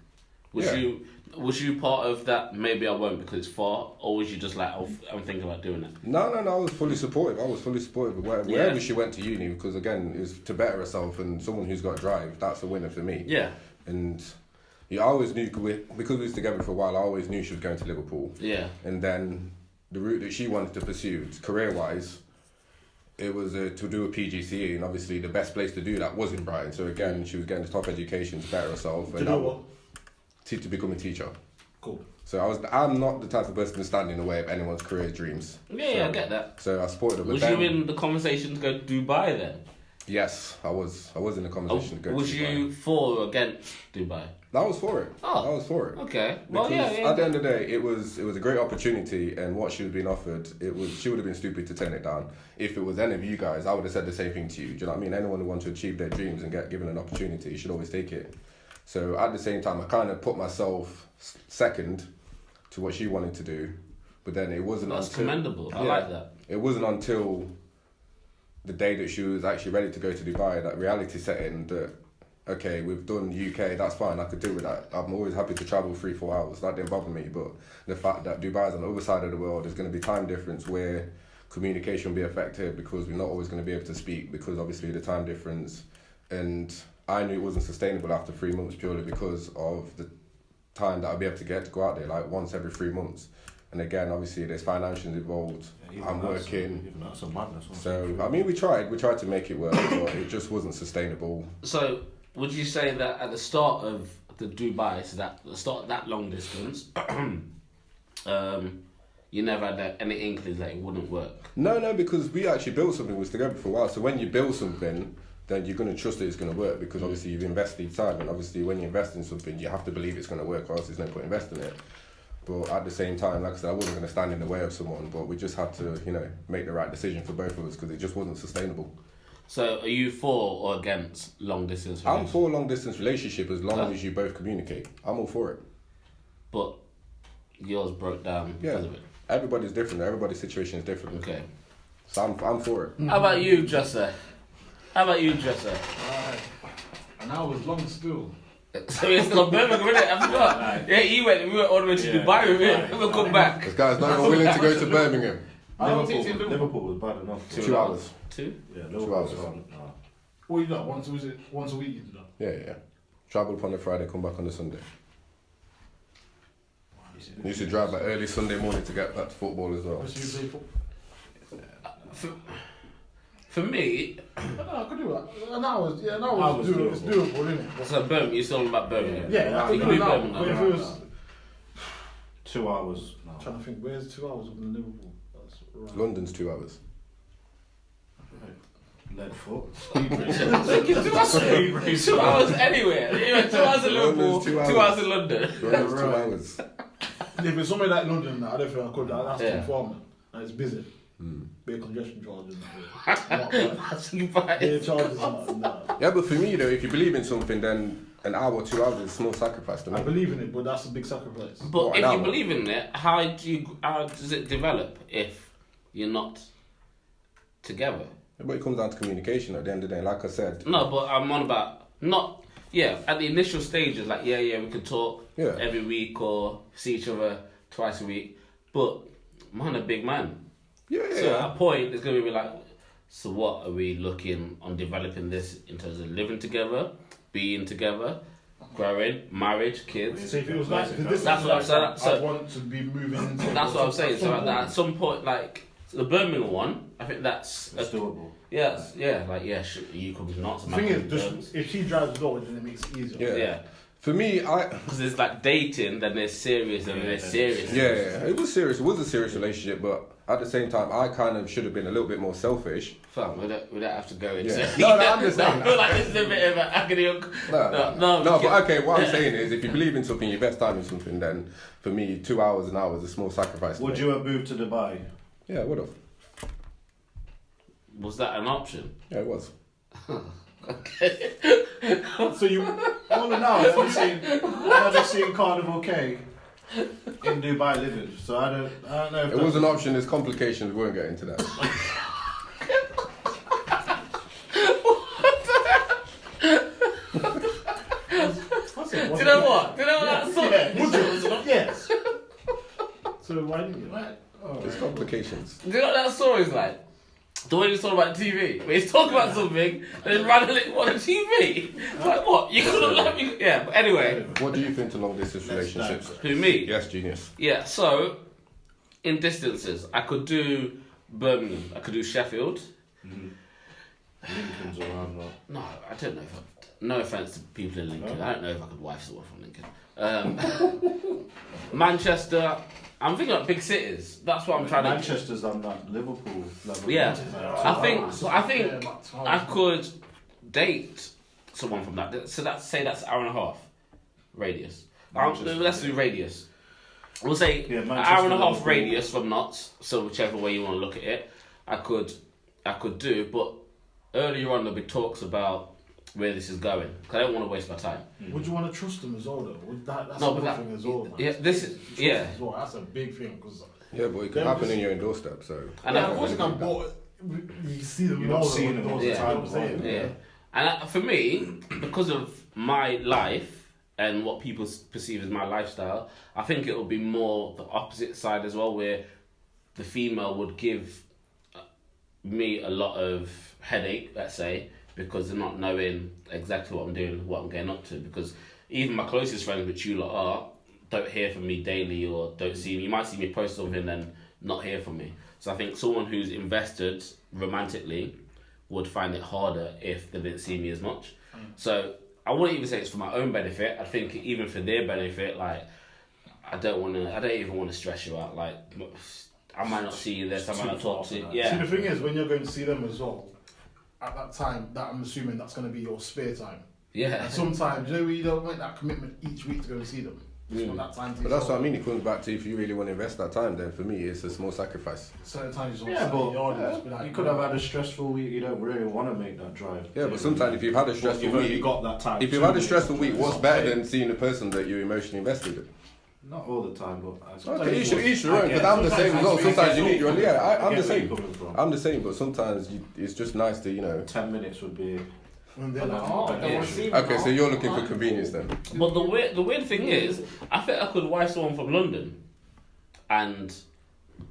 Speaker 1: Was you part of that? Maybe I won't because it's far, or was you just like, oh, I'm thinking about doing it?
Speaker 2: No, I was fully supportive. of wherever she went to uni, because again, it was to better herself, and someone who's got drive, that's a winner for me.
Speaker 1: Yeah.
Speaker 2: And I always knew, because we was together for a while, I always knew she was going to Liverpool.
Speaker 1: Yeah.
Speaker 2: And then the route that she wanted to pursue, career-wise, it was to do a PGCE, and obviously the best place to do that was in Brighton. So again, she was getting the top education to better herself.
Speaker 4: Do you know what?
Speaker 2: To become a teacher.
Speaker 4: Cool.
Speaker 2: So I'm not the type of person to stand in the way of anyone's career dreams.
Speaker 1: Yeah, I get that.
Speaker 2: So I supported her.
Speaker 1: Was you in the conversation to go to Dubai then?
Speaker 2: Yes, I was in the conversation to go to Dubai.
Speaker 1: Was you for or against Dubai?
Speaker 2: I was for it.
Speaker 1: Oh.
Speaker 2: I was for it.
Speaker 1: Okay.
Speaker 2: Because
Speaker 1: Well, yeah.
Speaker 2: at the end of the day, it was a great opportunity, and what she was being offered, she would have been stupid to turn it down. If it was any of you guys, I would have said the same thing to you. Do you know what I mean? Anyone who wants to achieve their dreams and get given an opportunity should always take it. So at the same time, I kind of put myself second to what she wanted to do, but then it wasn't
Speaker 1: That's
Speaker 2: until...
Speaker 1: commendable. I like that.
Speaker 2: It wasn't until the day that she was actually ready to go to Dubai that reality set in that, okay, we've done UK, that's fine, I could deal with that. I'm always happy to travel 3-4 hours, that didn't bother me, but the fact that Dubai is on the other side of the world, there's going to be time difference where communication will be affected because we're not always going to be able to speak because obviously the time difference, and I knew it wasn't sustainable after 3 months purely because of the time that I'd be able to get to go out there like once every 3 months. And again, obviously there's financials involved. I'm working.
Speaker 3: Even that's a madness.
Speaker 2: So I mean, we tried to make it work, but it just wasn't sustainable.
Speaker 1: So would you say that at the start of the Dubai, so that the start of that long distance, you never had any inklings that it wouldn't work?
Speaker 2: No, because we actually built something. We was together for a while. So when you build something, then you're going to trust that it's going to work because obviously you've invested time, and obviously when you invest in something, you have to believe it's going to work, or else there's no point investing it. But at the same time, like I said, I wasn't going to stand in the way of someone, but we just had to, make the right decision for both of us because it just wasn't sustainable.
Speaker 1: So are you for or against long distance?
Speaker 2: I'm for a long distance relationship as long as you both communicate. I'm all for it.
Speaker 1: But yours broke down because of it.
Speaker 2: Everybody's different. Everybody's situation is different.
Speaker 1: Okay.
Speaker 2: So I'm for it.
Speaker 1: How about you, Dresser?
Speaker 4: And I was long still.
Speaker 1: So we're still on Birmingham, innit? I forgot. Yeah, we went all the way to Dubai with it. We'll come back.
Speaker 2: This guy's not even willing to go to Birmingham.
Speaker 3: Liverpool was bad enough.
Speaker 2: 2 hours.
Speaker 1: 2?
Speaker 3: Yeah,
Speaker 2: 2 hours.
Speaker 4: What you done? Once a week you do that?
Speaker 2: Yeah. Travel upon the Friday, come back on the Sunday. You used to drive back early Sunday morning to get back to football as well.
Speaker 4: What's you play football?
Speaker 1: For me,
Speaker 4: No, I could do that. An hour's
Speaker 3: doable.
Speaker 4: it's doable, isn't it?
Speaker 1: so Birmingham, you're still about Birmingham.
Speaker 4: Yeah, I
Speaker 1: you
Speaker 4: could
Speaker 1: can
Speaker 4: do
Speaker 1: do
Speaker 4: that.
Speaker 1: Birmingham.
Speaker 4: But if it was
Speaker 3: 2 hours. No.
Speaker 4: I'm trying to think, where's 2 hours up in Liverpool? That's right.
Speaker 2: London's 2 hours.
Speaker 3: Lead foot.
Speaker 1: 2 hours anywhere. Even 2 hours in Liverpool,
Speaker 2: London's 2 hours.
Speaker 1: 2 hours in London.
Speaker 2: London's 2
Speaker 3: Right.
Speaker 2: hours.
Speaker 4: If it's somewhere like London, I don't think I could. That's
Speaker 1: Yeah.
Speaker 4: too far, man. And it's busy. Big congestion charges.
Speaker 1: That's fine.
Speaker 4: Big charges. No.
Speaker 2: Yeah, but for me, though, if you believe in something, then an hour or 2 hours is a small sacrifice to
Speaker 4: I
Speaker 2: me.
Speaker 4: believe in it, but that's a big sacrifice.
Speaker 1: But
Speaker 2: What,
Speaker 1: if
Speaker 2: an
Speaker 1: you
Speaker 2: hour?
Speaker 1: believe in it, how does it develop if you're not together?
Speaker 2: But it comes down to communication at the end of the day. Like I said,
Speaker 1: No, but I'm on about not. Yeah, at the initial stages, like yeah, we can talk
Speaker 2: Yeah.
Speaker 1: every week or see each other twice a week. But man, a big man.
Speaker 2: yeah.
Speaker 1: So at a point, it's gonna be like, so what are we looking on developing this in terms of living together, being together, growing, marriage, kids?
Speaker 4: So if it was like, if this
Speaker 1: That's
Speaker 4: is
Speaker 1: what I'm
Speaker 4: like,
Speaker 1: saying, so-
Speaker 4: I want to be moving into.
Speaker 1: That's what I'm saying. So
Speaker 4: some
Speaker 1: at some point, like the Birmingham one, I think that's
Speaker 3: It's doable.
Speaker 1: you could not.
Speaker 4: The thing is, just if she drives low, then it makes it easier.
Speaker 2: Yeah. For me,
Speaker 1: Because there's like dating, then there's serious, and then there's serious.
Speaker 2: yeah, it was serious. It was a serious relationship, but at the same time, I kind of should have been a little bit more selfish.
Speaker 1: Fam, we don't have to go into.
Speaker 2: Yeah. No, I understand.
Speaker 1: I feel like this is a bit of an agony. No,
Speaker 2: But okay, what I'm saying is, if you believe in something, you invest time in something, then for me, 2 hours an hour is a small sacrifice. to
Speaker 3: Would
Speaker 2: make.
Speaker 3: you have moved to Dubai?
Speaker 2: Yeah, I would have.
Speaker 1: Was that an option?
Speaker 2: Yeah, it was.
Speaker 1: Okay.
Speaker 4: So you,
Speaker 3: All in all, I've never seen Carnival K in Dubai living, so I don't know if
Speaker 2: It was an option. There's complications. We won't get into that.
Speaker 1: Do you know what? That song?
Speaker 4: Yeah, would you? Yes. So why didn't you?
Speaker 2: There's complications.
Speaker 1: Do you know what that song is like? The way he's talking about TV. Where he's talking about something and then randomly on the TV. Like what? You couldn't let me. Yeah, but anyway.
Speaker 2: What do you think to long distance relationships?
Speaker 1: Who, me?
Speaker 2: Yes, genius.
Speaker 1: Yeah, so in distances, I could do Birmingham, I could do Sheffield.
Speaker 3: Lincoln's around that.
Speaker 1: No, I don't know if no offence to people in Lincoln. I don't know if I could wife someone from Lincoln. Manchester, I'm thinking like big cities. That's what I'm trying to.
Speaker 3: Manchester's on that Liverpool level.
Speaker 1: Yeah, I think
Speaker 4: Yeah,
Speaker 1: I could date someone from that. So that's an hour and a half radius.
Speaker 3: Manchester,
Speaker 1: Let's do radius. We'll say
Speaker 3: Yeah,
Speaker 1: an
Speaker 3: Manchester,
Speaker 1: hour and a half
Speaker 3: Liverpool.
Speaker 1: radius from Notts. So whichever way you want to look at it, I could do. But earlier on there'll be talks about where this is going. 'Cause I don't want to waste my time.
Speaker 4: Would you want to trust them as well, though? That's
Speaker 1: No,
Speaker 4: a
Speaker 1: but
Speaker 4: big
Speaker 1: that-
Speaker 4: thing as well, man.
Speaker 1: yeah, this is-
Speaker 4: Trust
Speaker 1: yeah.
Speaker 4: as well. That's a big thing because.
Speaker 2: Yeah, but it could happen in your doorstep. So.
Speaker 1: And
Speaker 4: Yeah,
Speaker 1: I-
Speaker 4: of course you can, but you see them.
Speaker 3: You're not seeing them all the
Speaker 1: Yeah.
Speaker 3: time.
Speaker 4: You know what I'm saying?
Speaker 1: Yeah, and for me, because of my life and what people perceive as my lifestyle, I think it would be more the opposite side as well, where the female would give me a lot of headache, let's say, because they're not knowing exactly what I'm doing, what I'm getting up to. Because even my closest friends, which you lot are, don't hear from me daily or don't see me. You might see me post something and not hear from me. So I think someone who's invested romantically would find it harder if they didn't see me as much. So I wouldn't even say it's for my own benefit. I think even for their benefit, like I don't even want to stress you out. Like I might not see you this, I might not talk to you.
Speaker 4: See,
Speaker 1: Yeah,
Speaker 4: the thing is, when you're going to see them as well, at that time, that I'm assuming that's going to be your spare time.
Speaker 1: yeah.
Speaker 4: And sometimes, you know, you don't make that commitment each week to go and see them. Just want that time to
Speaker 2: But that's
Speaker 4: yourself.
Speaker 2: what I mean. It comes back to if you really want to invest that time, then for me, it's a small sacrifice.
Speaker 4: Certain times you
Speaker 3: Yeah,
Speaker 4: just want to sit in your yard and just be
Speaker 3: but
Speaker 4: like,
Speaker 3: you could have had a stressful week. You don't really want to make that drive.
Speaker 2: Yeah, but sometimes if you've had a
Speaker 3: But
Speaker 2: stressful
Speaker 3: you've only
Speaker 2: week,
Speaker 3: got that time.
Speaker 2: if you've
Speaker 3: 2
Speaker 2: had a
Speaker 3: minutes.
Speaker 2: stressful week, what's
Speaker 3: It's
Speaker 2: better
Speaker 3: okay.
Speaker 2: than seeing the person that you're emotionally invested in?
Speaker 3: Not all the time, but
Speaker 2: Okay, each your own.
Speaker 3: I
Speaker 2: Because
Speaker 3: get-
Speaker 2: I'm the same as well. Sometimes you need your I'm
Speaker 3: I
Speaker 2: the
Speaker 3: get where
Speaker 2: same.
Speaker 3: you're coming from.
Speaker 2: I'm the same, but sometimes it's just nice to
Speaker 3: 10 minutes would be.
Speaker 4: when they're like, oh, I don't want to see them.
Speaker 2: Okay, so you're looking for convenience then.
Speaker 1: But the weird thing is, I think I could wife someone from London and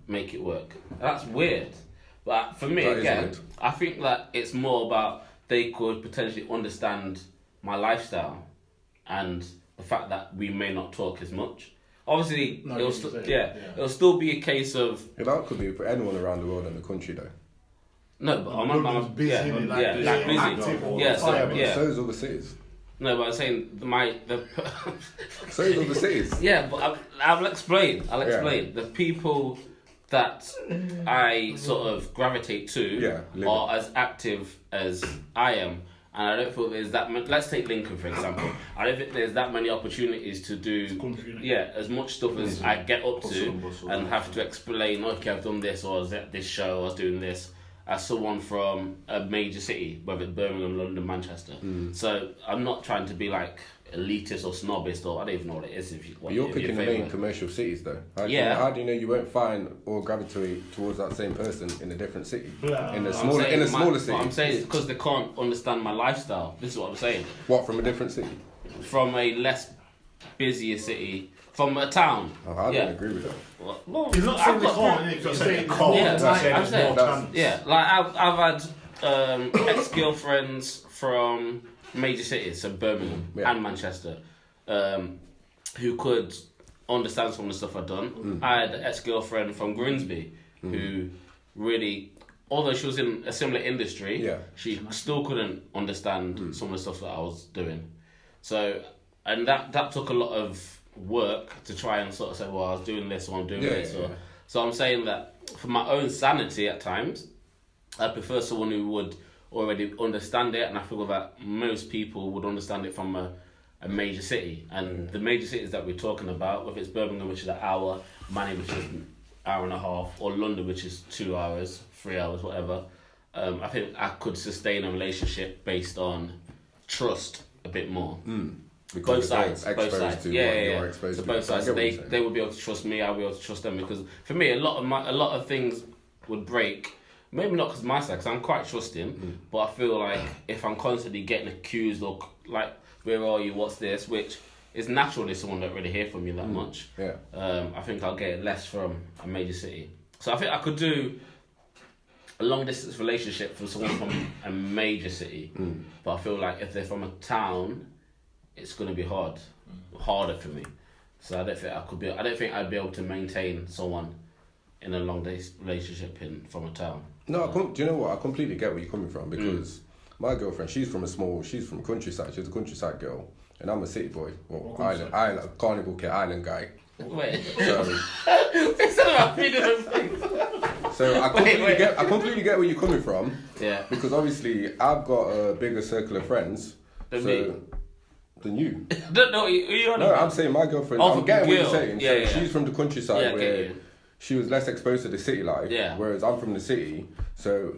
Speaker 1: make it work. That's weird. But for me,
Speaker 2: That is
Speaker 1: again,
Speaker 2: weird.
Speaker 1: I think that it's more about they could potentially understand my lifestyle and the fact that we may not talk as much. obviously,
Speaker 4: No,
Speaker 1: it'll
Speaker 4: you
Speaker 1: still,
Speaker 4: say,
Speaker 1: yeah,
Speaker 4: yeah.
Speaker 1: it'll still be a case of
Speaker 2: Yeah, that could be for anyone around the world and the country though.
Speaker 1: no, but
Speaker 4: London's busy,
Speaker 1: yeah,
Speaker 4: innit?
Speaker 1: yeah,
Speaker 4: Busy,
Speaker 1: like busy.
Speaker 4: active all
Speaker 1: Yeah,
Speaker 4: the
Speaker 1: so,
Speaker 4: time.
Speaker 1: yeah.
Speaker 2: So is other cities.
Speaker 1: No, but I'm saying
Speaker 2: So is other cities.
Speaker 1: yeah, but I'll explain. The people that I sort of gravitate to
Speaker 2: Yeah, living.
Speaker 1: are as active as I am. And I don't feel there's that much. Let's take Lincoln, for example. I don't think there's that many opportunities to do, as much stuff as I get up to and have to explain, okay, I've done this, or I was at this show, I was doing this, as someone from a major city, whether it's Birmingham, London, Manchester. So I'm not trying to be like elitist or snobbist, or I don't even know what it is.
Speaker 2: But you're picking the main commercial cities though. How do you know you won't find or gravitate towards that same person in a different city? In a smaller city.
Speaker 1: What I'm saying is because they can't understand my lifestyle. This is what I'm saying.
Speaker 2: What, from a different city?
Speaker 1: From a less busier city, from a town.
Speaker 2: Oh, I don't agree with that.
Speaker 1: Well,
Speaker 4: He's not saying they can't, he's just saying they can't.
Speaker 1: Yeah, I'm saying,
Speaker 3: Yeah.
Speaker 1: like I've had ex-girlfriends from major cities, so Birmingham and Manchester, who could understand some of the stuff I've done. I had an ex-girlfriend from Grimsby who really, although she was in a similar industry, she still couldn't understand some of the stuff that I was doing. So, and that took a lot of work to try and sort of say, well, I was doing this or I'm doing this. So I'm saying that for my own sanity at times, I prefer someone who would already understand it, and I feel that most people would understand it from a major city. And the major cities that we're talking about, whether it's Birmingham, which is an hour, Manny, which is an hour and a half, or London, which is 2 hours, 3 hours, whatever, I think I could sustain a relationship based on trust a bit more. Both sides. So both sides. They would be able to trust me. I'll be able to trust them, because for me, a lot of things would break. Maybe not because my side, because I'm quite trusting, but I feel like if I'm constantly getting accused or like, where are you? What's this? Which is natural if someone don't really hear from you that much. I think I'll get it less from a major city. So I think I could do a long distance relationship from someone from a major city, but I feel like if they're from a town, it's going to be harder for me. So I don't think I'd be able to maintain someone in a long day relationship from a town.
Speaker 2: No, do you know what? I completely get where you're coming from, because my girlfriend, she's from countryside. She's a countryside girl, and I'm a city boy. Well, island, Carnival Kid Island guy.
Speaker 1: Wait.
Speaker 2: So,
Speaker 1: it's about 3 different things.
Speaker 2: So I completely get where you're coming from.
Speaker 1: Yeah.
Speaker 2: Because obviously I've got a bigger circle of friends.
Speaker 1: Than me.
Speaker 2: Than you.
Speaker 1: No, you're on.
Speaker 2: No, I'm saying my girlfriend. I'm getting what you're saying.
Speaker 1: Yeah,
Speaker 2: so she's from the countryside where she was less exposed to the city life.
Speaker 1: Yeah.
Speaker 2: Whereas I'm from the city, so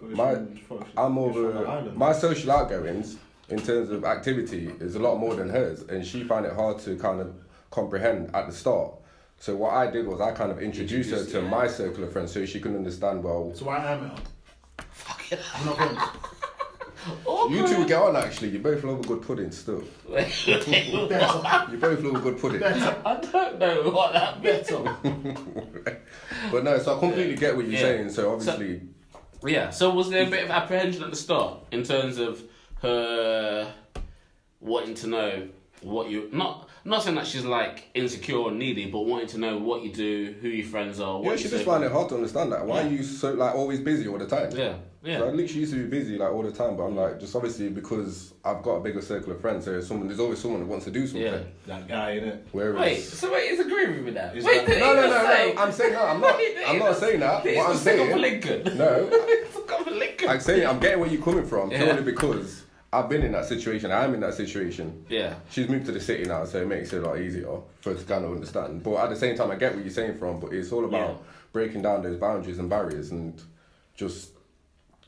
Speaker 2: my social outgoings in terms of activity is a lot more than hers, and she found it hard to kind of comprehend at the start. So what I did was I kind of introduced her to my circle of friends so she can understand well.
Speaker 4: So I am it.
Speaker 1: Fuck it.
Speaker 4: I'm not friends.
Speaker 2: You two get on actually. You both love a good pudding still. You both love a good pudding.
Speaker 1: I don't know what that means.
Speaker 2: But no, so I completely get what you're saying. So obviously,
Speaker 1: So was there a bit of apprehension at the start in terms of her wanting to know what you not saying that she's like insecure or needy, but wanting to know what you do, who your friends are. What
Speaker 2: she just find it hard to understand that. Why are you so like always busy all the time?
Speaker 1: Yeah.
Speaker 2: So I literally used to be busy like all the time, but I'm like, just obviously because I've got a bigger circle of friends, there's always someone that wants to do something.
Speaker 3: Yeah, that guy, innit?
Speaker 1: Wait, he's agreeing with me now.
Speaker 3: No,
Speaker 2: I'm saying no, I'm not saying that. What I'm saying,
Speaker 1: for Lincoln.
Speaker 2: No,
Speaker 1: For Lincoln.
Speaker 2: I'm saying I'm getting where you're coming from purely because I've been in that situation. I am in that situation.
Speaker 1: Yeah.
Speaker 2: She's moved to the city now, so it makes it a lot easier for her to kind of understand. But at the same time, I get where you're saying from, but it's all about breaking down those boundaries and barriers and just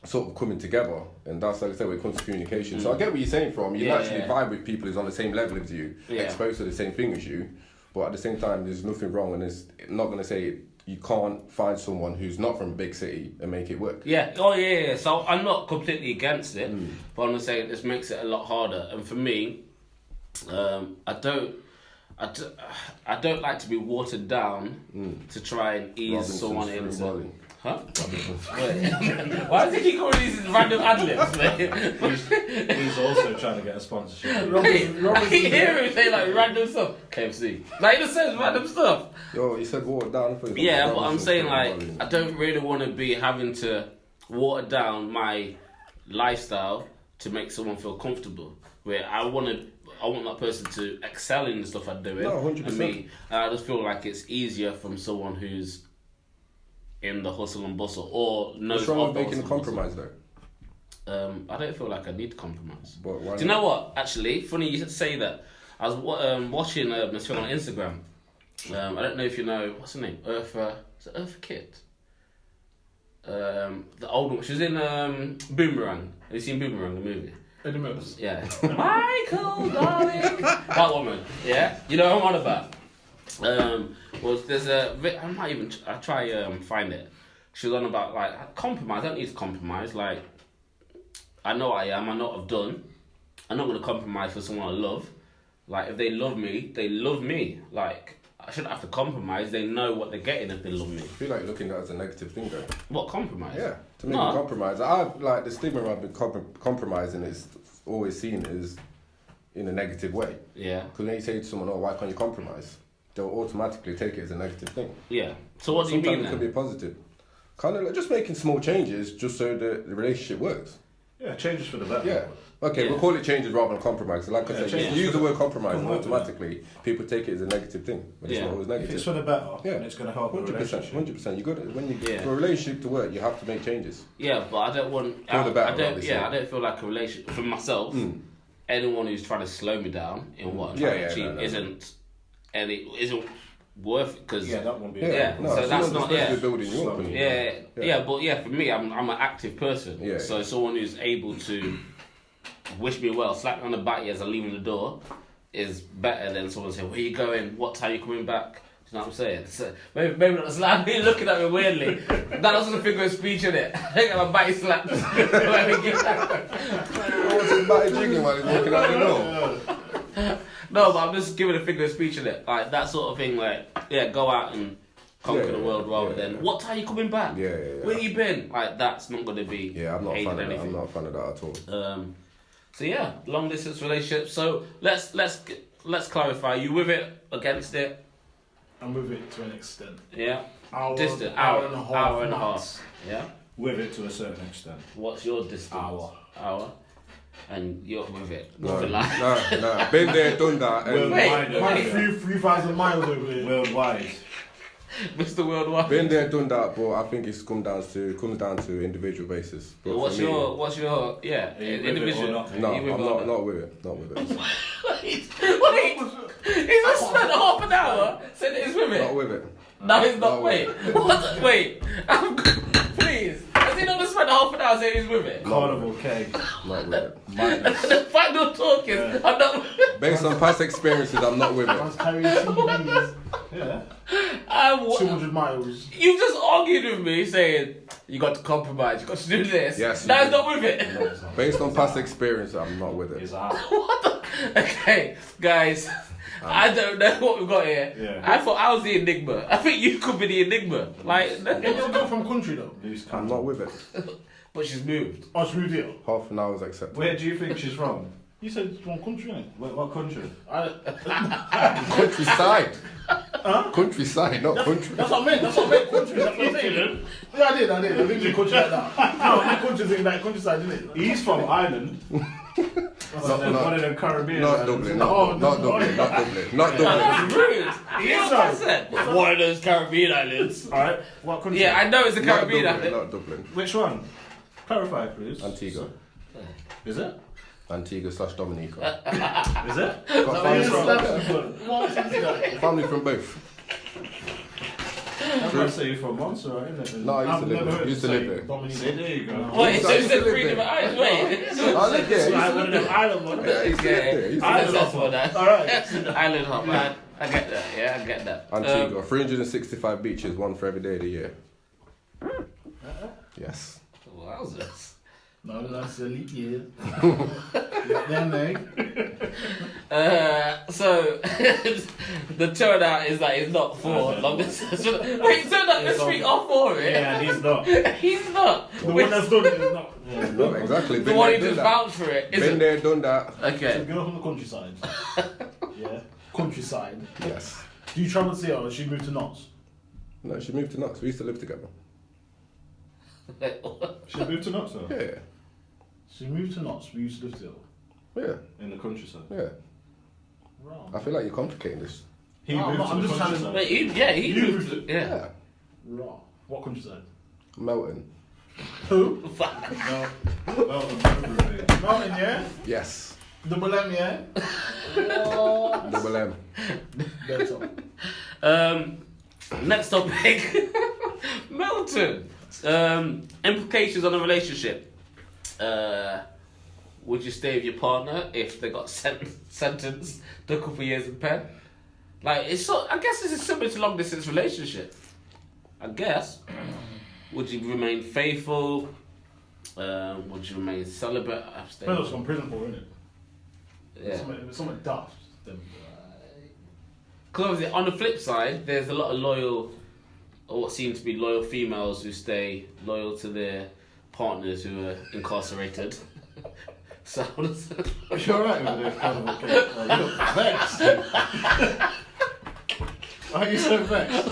Speaker 2: sort of coming together. And that's like I said, when it comes to communication. So I get where you're saying from. You naturally vibe with people who's on the same level as you, exposed to the same thing as you. But at the same time, there's nothing wrong, and it's not going to say you can't find someone who's not from a big city and make it work.
Speaker 1: Yeah. Oh, yeah. So I'm not completely against it, but I'm gonna say this makes it a lot harder. And for me, I don't like to be watered down to try and ease someone into. Huh? Wait. Why does he keep calling these random ad-libs, mate?
Speaker 3: He's also trying to get a sponsorship.
Speaker 1: I keep hearing him say like random stuff. KFC. Like he just says random stuff.
Speaker 2: Yo, he said water down for you.
Speaker 1: Yeah, but I'm saying like I don't really want to be having to water down my lifestyle to make someone feel comfortable. Where I want that person to excel in the stuff I'm doing.
Speaker 2: No, 100%.
Speaker 1: And me, and I just feel like it's easier from someone who's in the hustle and bustle or knows
Speaker 2: What's wrong
Speaker 1: of
Speaker 2: with
Speaker 1: the
Speaker 2: making a
Speaker 1: hustle and
Speaker 2: compromise though?
Speaker 1: bustle. I don't feel like I need to compromise.
Speaker 2: But why
Speaker 1: Do you know what? Actually, funny you say that. I was watching this thing on Instagram. I don't know if you know what's her name. Eartha. Is it Eartha Kitt? The old one. She was in Boomerang. Have you seen Boomerang, the movie?
Speaker 4: Eddie Mills.
Speaker 1: Yeah. Michael, darling. That woman. Yeah. You know what I'm on about. There's I try find it. She was on about like compromise. I don't need to compromise. Like I know I am. I know what I've done. I'm not gonna compromise for someone I love. Like if they love me, they love me. Like I shouldn't have to compromise. They know what they're getting if they love me.
Speaker 2: I feel like you're looking at it as a negative thing though.
Speaker 1: What compromise?
Speaker 2: Yeah, to make
Speaker 1: No.
Speaker 2: a compromise. I've like the stigma I've been compromising is always seen as in a negative way.
Speaker 1: Yeah.
Speaker 2: Because when you say to someone, "Oh, why can't you compromise?" they'll automatically take it as a negative thing.
Speaker 1: Yeah. So what do you
Speaker 2: Sometimes
Speaker 1: mean
Speaker 2: it could
Speaker 1: then?
Speaker 2: be positive. Kind of like just making small changes just so the relationship works.
Speaker 3: Yeah, changes for the better.
Speaker 2: Yeah. Okay,
Speaker 1: Yeah.
Speaker 2: we'll call it changes rather than compromise. Like I
Speaker 3: Yeah,
Speaker 2: said,
Speaker 3: changes
Speaker 2: you use
Speaker 3: for
Speaker 2: the word compromise and
Speaker 3: Come on,
Speaker 2: automatically people take it as a negative thing. But it's
Speaker 1: Yeah.
Speaker 2: not always
Speaker 3: If it's
Speaker 2: negative.
Speaker 3: for the better,
Speaker 2: Yeah.
Speaker 3: and it's going to help the
Speaker 2: 100%.
Speaker 3: relationship.
Speaker 2: 100%. You got to, when you
Speaker 1: Yeah.
Speaker 2: for a relationship to work, you have to make changes.
Speaker 1: Yeah, but I don't want.
Speaker 2: For the better,
Speaker 1: I don't.
Speaker 2: obviously.
Speaker 1: Yeah, I don't feel like a relation for myself. Anyone who's trying to slow me down in what I'm
Speaker 2: Yeah,
Speaker 1: trying
Speaker 2: yeah,
Speaker 1: to achieve
Speaker 2: no.
Speaker 1: isn't worth it because
Speaker 3: Yeah, that won't be.
Speaker 1: Yeah.
Speaker 2: No,
Speaker 1: so that's
Speaker 2: someone's
Speaker 1: not-
Speaker 2: supposed to
Speaker 1: yeah.
Speaker 2: be building you up.
Speaker 1: Yeah, but yeah, for me, I'm an active person.
Speaker 2: Yeah.
Speaker 1: So someone who's able to wish me well, slap me on the back as I'm leaving the door, is better than someone saying, "Where you going? What time you coming back?" You know what I'm saying? So maybe not slap me, looking at me weirdly. That was a figure of speech, in it. I think my body slapped.
Speaker 2: What's his body jiggling while he's walking out the door?
Speaker 1: No, but I'm just giving a figure of speech in it, like that sort of thing. Like, yeah, go out and conquer
Speaker 2: Yeah,
Speaker 1: the world rather
Speaker 2: yeah,
Speaker 1: than
Speaker 2: yeah.
Speaker 1: what time you coming back?
Speaker 2: Yeah.
Speaker 1: Where you been? Like that's not going to be.
Speaker 2: Yeah, I'm not a
Speaker 1: aiding
Speaker 2: fan of that.
Speaker 1: anything.
Speaker 2: I'm not a fan of that at all.
Speaker 1: So yeah, long distance relationship. So let's clarify. You with it? Against it?
Speaker 4: I'm with it to an extent.
Speaker 1: Yeah.
Speaker 4: Hour,
Speaker 1: Distant.
Speaker 4: hour and a half.
Speaker 1: Hour and a
Speaker 4: max.
Speaker 1: half. Yeah.
Speaker 3: With it to a certain extent.
Speaker 1: What's your distance? Hour. And you're with it. Nothing like.
Speaker 2: No. Been there, done that. And
Speaker 3: Worldwide.
Speaker 4: Man, 3,000 miles over here.
Speaker 3: Worldwide.
Speaker 1: Mr. Worldwide.
Speaker 2: been there, done that, but I think it comes down to individual basis. But
Speaker 1: What's
Speaker 2: for me,
Speaker 1: your
Speaker 3: Are you with it or
Speaker 1: individual?
Speaker 3: not?
Speaker 2: No,
Speaker 1: You with
Speaker 2: I'm
Speaker 1: it or
Speaker 2: not with it. Not with it.
Speaker 1: Wait, he's just spent half an hour saying he's with
Speaker 2: Not
Speaker 1: it.
Speaker 2: with it.
Speaker 1: No, he's not.
Speaker 2: Not
Speaker 1: Wait,
Speaker 2: with it.
Speaker 1: what? Wait, please. Has he not just spent half an hour saying he's with it?
Speaker 3: Carnival cake.
Speaker 2: Not with it.
Speaker 1: The final talk is,
Speaker 3: Yeah.
Speaker 1: I'm not.
Speaker 2: Based on past experiences, I'm not with it.
Speaker 4: Man's carrying TVs.
Speaker 3: Yeah.
Speaker 4: 200 miles.
Speaker 1: You just argued with me saying you got to compromise, you got to do this.
Speaker 2: Yes, you
Speaker 1: That's
Speaker 2: did.
Speaker 1: not with it.
Speaker 2: Based on past experience, I'm not with it.
Speaker 3: It's out.
Speaker 1: What the? Okay, guys, I don't know what we've got here.
Speaker 3: Yeah.
Speaker 1: I thought I was the enigma. I think you could be the enigma. Like,
Speaker 4: It doesn't come from country though.
Speaker 3: Loose
Speaker 2: I'm
Speaker 3: cannon.
Speaker 2: not with it.
Speaker 1: but she's moved.
Speaker 4: Oh, it's Rudy.
Speaker 2: Half an hour is acceptable.
Speaker 3: Where do you think she's from?
Speaker 4: You said it's from country, innit?
Speaker 3: What country?
Speaker 2: Countryside. Countryside, not country.
Speaker 4: That's what I meant. Country. That's what I'm saying. Yeah, I did. I didn't do country like that. No, my country's in like countryside, isn't it?
Speaker 3: He's from Ireland. One of them Caribbean
Speaker 2: Not
Speaker 3: islands.
Speaker 2: Dublin,
Speaker 4: Oh,
Speaker 2: not Dublin. Not Dublin.
Speaker 1: That's rude. You know what I said? One of those Caribbean islands.
Speaker 3: Alright, what country?
Speaker 1: Yeah, I know it's a
Speaker 2: Not
Speaker 1: Caribbean
Speaker 2: Dublin,
Speaker 1: island.
Speaker 2: not Dublin.
Speaker 3: Which one? Clarify, please.
Speaker 2: Antigua.
Speaker 3: Is it?
Speaker 2: Antigua/Dominica.
Speaker 3: Is it?
Speaker 2: Got family
Speaker 4: What is that?
Speaker 2: family from both.
Speaker 3: I'm gonna say you're from Montserrat, isn't it?
Speaker 2: No, I
Speaker 4: I've never heard
Speaker 2: used to live there.
Speaker 4: Dominique.
Speaker 3: See, there you go.
Speaker 1: Wait, so you
Speaker 2: Used to
Speaker 1: said
Speaker 2: live
Speaker 1: three
Speaker 2: there.
Speaker 1: different islands? Wait.
Speaker 2: I lived there.
Speaker 4: Like
Speaker 2: I
Speaker 4: one of them island ones.
Speaker 2: used to live there. I used to
Speaker 1: I
Speaker 2: live
Speaker 1: that's for that.
Speaker 4: Alright.
Speaker 1: Island hop, man. I get that. Yeah, I get that.
Speaker 2: Antigua, 365 beaches, one for every day of the year. Yes.
Speaker 1: Wowzers.
Speaker 4: No, that's a leap year. Then, mate.
Speaker 1: So the turnout is that he's not for long distance. Wait, so that the street are for it?
Speaker 3: Yeah, and he's not.
Speaker 1: He's not.
Speaker 4: The one that's done it is not.
Speaker 2: No, exactly.
Speaker 1: The
Speaker 2: Been
Speaker 1: one
Speaker 2: there,
Speaker 1: who
Speaker 2: done
Speaker 1: just
Speaker 2: that.
Speaker 1: vouched for it.
Speaker 2: Been
Speaker 1: Isn't
Speaker 2: there, done that.
Speaker 4: So
Speaker 1: okay.
Speaker 4: girl from the countryside. Yeah, countryside.
Speaker 2: Yes.
Speaker 4: Do you travel to see her or she moved to Notts?
Speaker 2: No, she moved to Knox. We used to live together.
Speaker 3: She moved to Knox though?
Speaker 2: Yeah.
Speaker 4: She moved to Notts, we used to live together.
Speaker 2: Yeah.
Speaker 3: In the countryside.
Speaker 2: Yeah.
Speaker 4: Wow.
Speaker 2: I feel like you're complicating this.
Speaker 3: He
Speaker 4: No,
Speaker 3: moved
Speaker 4: I'm
Speaker 3: to the
Speaker 4: just trying to-
Speaker 3: countryside.
Speaker 1: Wait, he
Speaker 4: You
Speaker 1: moved.
Speaker 4: moved
Speaker 1: Yeah.
Speaker 4: Raw. What countryside?
Speaker 2: Melton.
Speaker 4: Who?
Speaker 3: No. Well,
Speaker 4: Mountain, yeah?
Speaker 2: Yes.
Speaker 4: Double M, yeah?
Speaker 2: Double M.
Speaker 4: Better.
Speaker 1: Next topic. Milton. Implications on a relationship. Would you stay with your partner if they got sentenced to a couple of years in pen? Like it's so. I guess this is similar to long distance relationship. I guess. Would you remain faithful? Would you remain celibate?
Speaker 4: Depends what's on prison for, innit?
Speaker 1: Yeah.
Speaker 4: If it's something daft, then.
Speaker 1: Because obviously, on the flip side, there's a lot of loyal, or what seem to be loyal females who stay loyal to their partners who are incarcerated. So,
Speaker 3: Are you alright with this kind of okay? Oh, you look vexed. Why are you so vexed?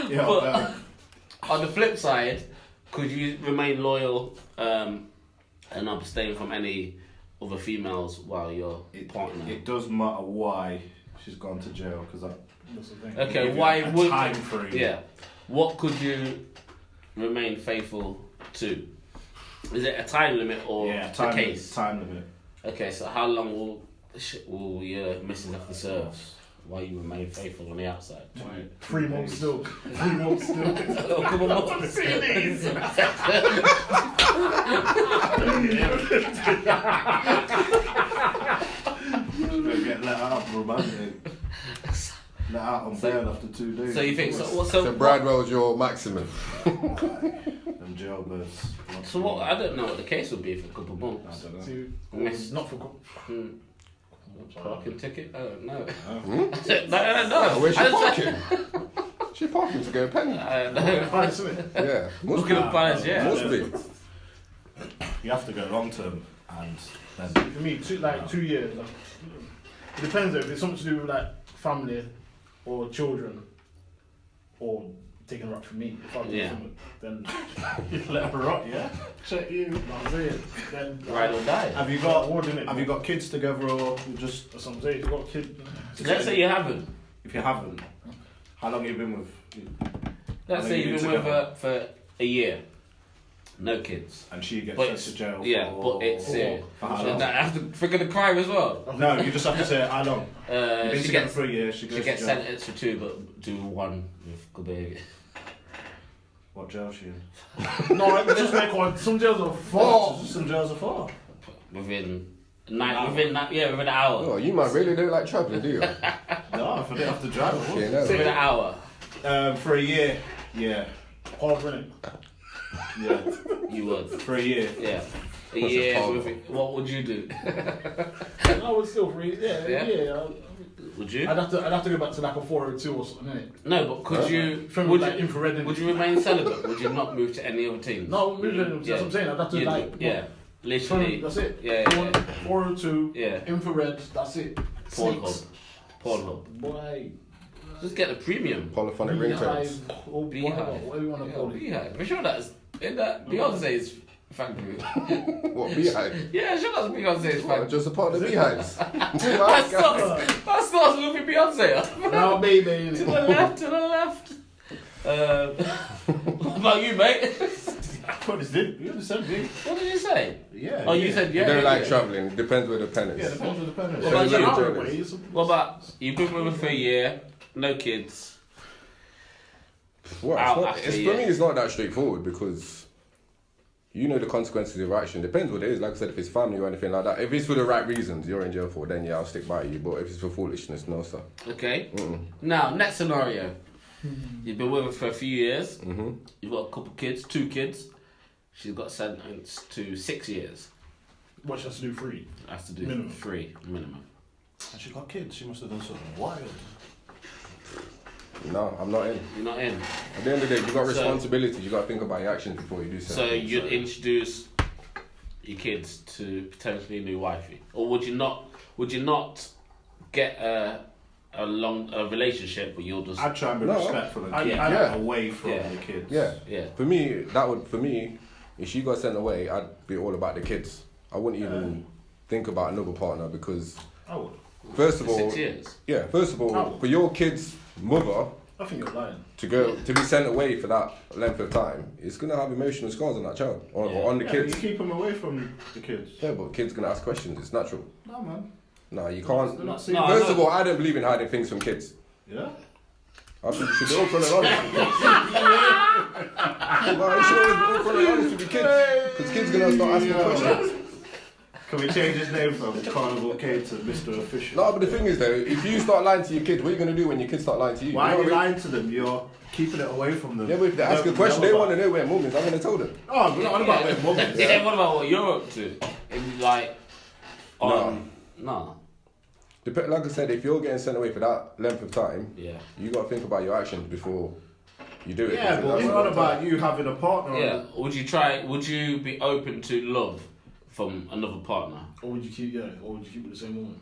Speaker 3: Yeah,
Speaker 1: But- on the flip side, could you remain loyal and abstain from any other females while you're partner?
Speaker 3: it does matter why she's gone to jail because
Speaker 4: That's the thing.
Speaker 1: Okay,
Speaker 3: give you
Speaker 1: why
Speaker 3: a
Speaker 1: would
Speaker 3: time frame.
Speaker 1: Yeah, what could you remain faithful to? Is it a time limit or
Speaker 3: yeah,
Speaker 1: a case?
Speaker 3: time limit.
Speaker 1: Okay, so how long will your missus have to serve while you remain faithful on the outside?
Speaker 4: 3 months still. 3 months still.
Speaker 1: Oh, come on,
Speaker 3: She's gonna get let out romantic. Let out on bail after 2 days.
Speaker 1: So you think so?
Speaker 2: So Bradwell's your maximum.
Speaker 3: Them jailbirds.
Speaker 1: So what? I don't know what the case would be for a couple of months.
Speaker 3: I don't know.
Speaker 4: See,
Speaker 1: Miss-
Speaker 4: not for.
Speaker 1: Parking ticket? I don't know.
Speaker 2: Hmm?
Speaker 1: I don't know.
Speaker 2: Where's she
Speaker 1: I just-
Speaker 2: parking? She parking to go penny.
Speaker 1: I don't know.
Speaker 4: Price, isn't it?
Speaker 2: Yeah. Must
Speaker 1: Looking
Speaker 2: be.
Speaker 1: at price, yeah.
Speaker 2: Must be.
Speaker 3: You have to go long term and then
Speaker 4: For me, 2 years. Like, it depends though, if it's something to do with like family or children or taking her up for me. If I do
Speaker 1: Yeah.
Speaker 4: something, then
Speaker 3: you let her rot, yeah? Check you.
Speaker 4: I'm saying. Then
Speaker 1: Ride or die.
Speaker 3: Have you got
Speaker 4: Award, innit?
Speaker 3: have you got kids together or you just
Speaker 4: That's what I'm saying. If you've got a kid.
Speaker 1: Let's say you haven't.
Speaker 3: if you haven't, how long have you been with
Speaker 1: Let's
Speaker 3: I
Speaker 1: say
Speaker 3: think
Speaker 1: you've been
Speaker 3: you
Speaker 1: with
Speaker 3: together.
Speaker 1: her for a year. No kids.
Speaker 3: and she gets
Speaker 1: But
Speaker 3: sent
Speaker 1: it's,
Speaker 3: to jail
Speaker 1: yeah,
Speaker 3: for
Speaker 1: but it's
Speaker 3: for how
Speaker 1: so
Speaker 3: long?
Speaker 1: that I have to figure the crime as well.
Speaker 3: No, you just have to say how long. You've been
Speaker 1: She
Speaker 3: together
Speaker 1: gets
Speaker 3: for a year, she goes
Speaker 1: she gets
Speaker 3: to jail.
Speaker 1: sentenced for 2, but do 1 with good behaviour.
Speaker 3: What jail is she in?
Speaker 4: No, I just make one. Some jails are
Speaker 3: Oh,
Speaker 4: four.
Speaker 3: some jails are far.
Speaker 1: Within within an hour.
Speaker 2: Oh, you might really don't like travelling, do you?
Speaker 3: No, if I didn't have to drive, I would.
Speaker 2: Okay, no.
Speaker 1: Within an hour.
Speaker 3: For a year, yeah.
Speaker 4: Half minute.
Speaker 3: Yeah.
Speaker 1: You would.
Speaker 3: For a year.
Speaker 1: Yeah. A
Speaker 2: What's
Speaker 1: year
Speaker 2: a pardon?
Speaker 1: with it. What would you do?
Speaker 4: I would still free. Yeah,
Speaker 1: Yeah?
Speaker 4: yeah.
Speaker 1: Would you?
Speaker 4: I'd have to go back to like a 402 or something, innit?
Speaker 1: No, but could you?
Speaker 4: From
Speaker 1: Would
Speaker 4: like
Speaker 1: you?
Speaker 4: infrared. innit?
Speaker 1: Would you remain celibate? Would you not move to any other teams?
Speaker 4: No, that's what I'm saying. I'd have to
Speaker 1: You'd-
Speaker 4: like.
Speaker 1: yeah, literally.
Speaker 4: That's it.
Speaker 1: Yeah, yeah, yeah.
Speaker 4: 402.
Speaker 1: Yeah.
Speaker 4: Infrared. That's it.
Speaker 1: Pornhub.
Speaker 4: Snakes.
Speaker 1: Pornhub.
Speaker 4: Boy.
Speaker 1: Just get the premium.
Speaker 2: Polyphonic ringtones.
Speaker 4: Beehive. Or
Speaker 1: Beehive.
Speaker 4: whatever you want to
Speaker 1: Yeah,
Speaker 4: call it.
Speaker 1: Beehive. I'm sure that's in that Beyonce's factory.
Speaker 2: What, beehive?
Speaker 1: Yeah, I'm sure that's Beyonce's
Speaker 2: What,
Speaker 1: factory.
Speaker 2: just a part of the beehives?
Speaker 1: That starts with Beyonce.
Speaker 4: Now, baby.
Speaker 1: To the
Speaker 4: innit?
Speaker 1: left, to the left. What about you, mate?
Speaker 3: What is it? You understand me?
Speaker 1: What did you say?
Speaker 3: Yeah.
Speaker 1: Oh, you said
Speaker 2: You
Speaker 1: yeah.
Speaker 2: don't
Speaker 1: yeah,
Speaker 2: like
Speaker 1: yeah.
Speaker 2: travelling. It depends where the pen
Speaker 3: Yeah,
Speaker 2: is.
Speaker 3: depends on the parents.
Speaker 1: What about
Speaker 4: It's an
Speaker 1: you?
Speaker 4: hour
Speaker 2: Jonas?
Speaker 4: away, it's-
Speaker 1: What about you've been with her for a year, no kids.
Speaker 2: Well,
Speaker 1: Out
Speaker 2: it's not,
Speaker 1: after
Speaker 2: it's,
Speaker 1: a
Speaker 2: for
Speaker 1: year.
Speaker 2: me, it's not that straightforward because you know the consequences of your action. Depends what it is. Like I said, if it's family or anything like that. If it's for the right reasons, you're in jail for, then yeah, I'll stick by you. But if it's for foolishness, no, sir.
Speaker 1: Okay.
Speaker 2: Mm-mm.
Speaker 1: Now, next scenario. You've been with her for a few years.
Speaker 2: Mm-hmm.
Speaker 1: You've got a couple kids, 2 kids. She's got sentenced to 6 years.
Speaker 4: What she has to do 3?
Speaker 1: Has to do
Speaker 4: Minimum.
Speaker 1: 3 minimum.
Speaker 3: And she got kids. She must have done something wild.
Speaker 2: No, I'm not in.
Speaker 1: You're not in.
Speaker 2: At the end of the day, you got responsibilities. You got to think about your actions before you do
Speaker 1: So
Speaker 2: something.
Speaker 1: you'd introduce your kids to potentially a new wifey, or would you not? Would you not get a relationship, but you'll just
Speaker 3: I'd try and be
Speaker 2: No.
Speaker 3: respectful and keep
Speaker 2: Yeah.
Speaker 3: away from
Speaker 1: Yeah.
Speaker 3: the kids.
Speaker 2: Yeah.
Speaker 1: yeah.
Speaker 2: For me, if she got sent away, I'd be all about the kids. I wouldn't even think about another partner because,
Speaker 4: I would.
Speaker 2: first of
Speaker 1: For
Speaker 2: all,
Speaker 1: 6 years.
Speaker 2: for your kid's mother
Speaker 4: I think you're lying.
Speaker 2: to be sent away for that length of time, it's gonna have emotional scars on that child or on the
Speaker 3: Yeah,
Speaker 2: kids.
Speaker 3: you keep them away from the kids.
Speaker 2: Yeah, but kids gonna ask questions. It's natural.
Speaker 3: No, man.
Speaker 2: No, you can't.
Speaker 3: They're not seeing
Speaker 1: No,
Speaker 2: First
Speaker 1: I
Speaker 2: of all, I don't believe in hiding things from kids.
Speaker 3: Yeah?
Speaker 2: I think you should be open and honest with kids. No, you should always be open and honest with your kids. Because kids gonna start asking questions.
Speaker 3: Can we change his name from Carnival K to Mr. Official?
Speaker 2: No, but the thing is though, if you start lying to your kids, what are you gonna do when your kids start lying to you?
Speaker 3: Why
Speaker 2: You know
Speaker 3: are you
Speaker 2: what I mean?
Speaker 3: lying to them? You're keeping it away from them.
Speaker 2: Yeah, but if they ask a question, they want to know where mum is. I'm gonna tell them.
Speaker 3: Oh, we're not on about their mum.
Speaker 1: Yeah. What about what you're up to? And like, no.
Speaker 2: Like I said, if you're getting sent away for that length of time,
Speaker 1: Yeah.
Speaker 2: you got to think about your actions before you do it.
Speaker 3: Yeah,
Speaker 2: because
Speaker 3: but
Speaker 2: that's
Speaker 3: it's
Speaker 2: a
Speaker 3: not
Speaker 2: long
Speaker 3: about
Speaker 2: time.
Speaker 3: you having a partner.
Speaker 1: Yeah. Would you be open to love from another partner?
Speaker 4: Or would you keep with the same woman?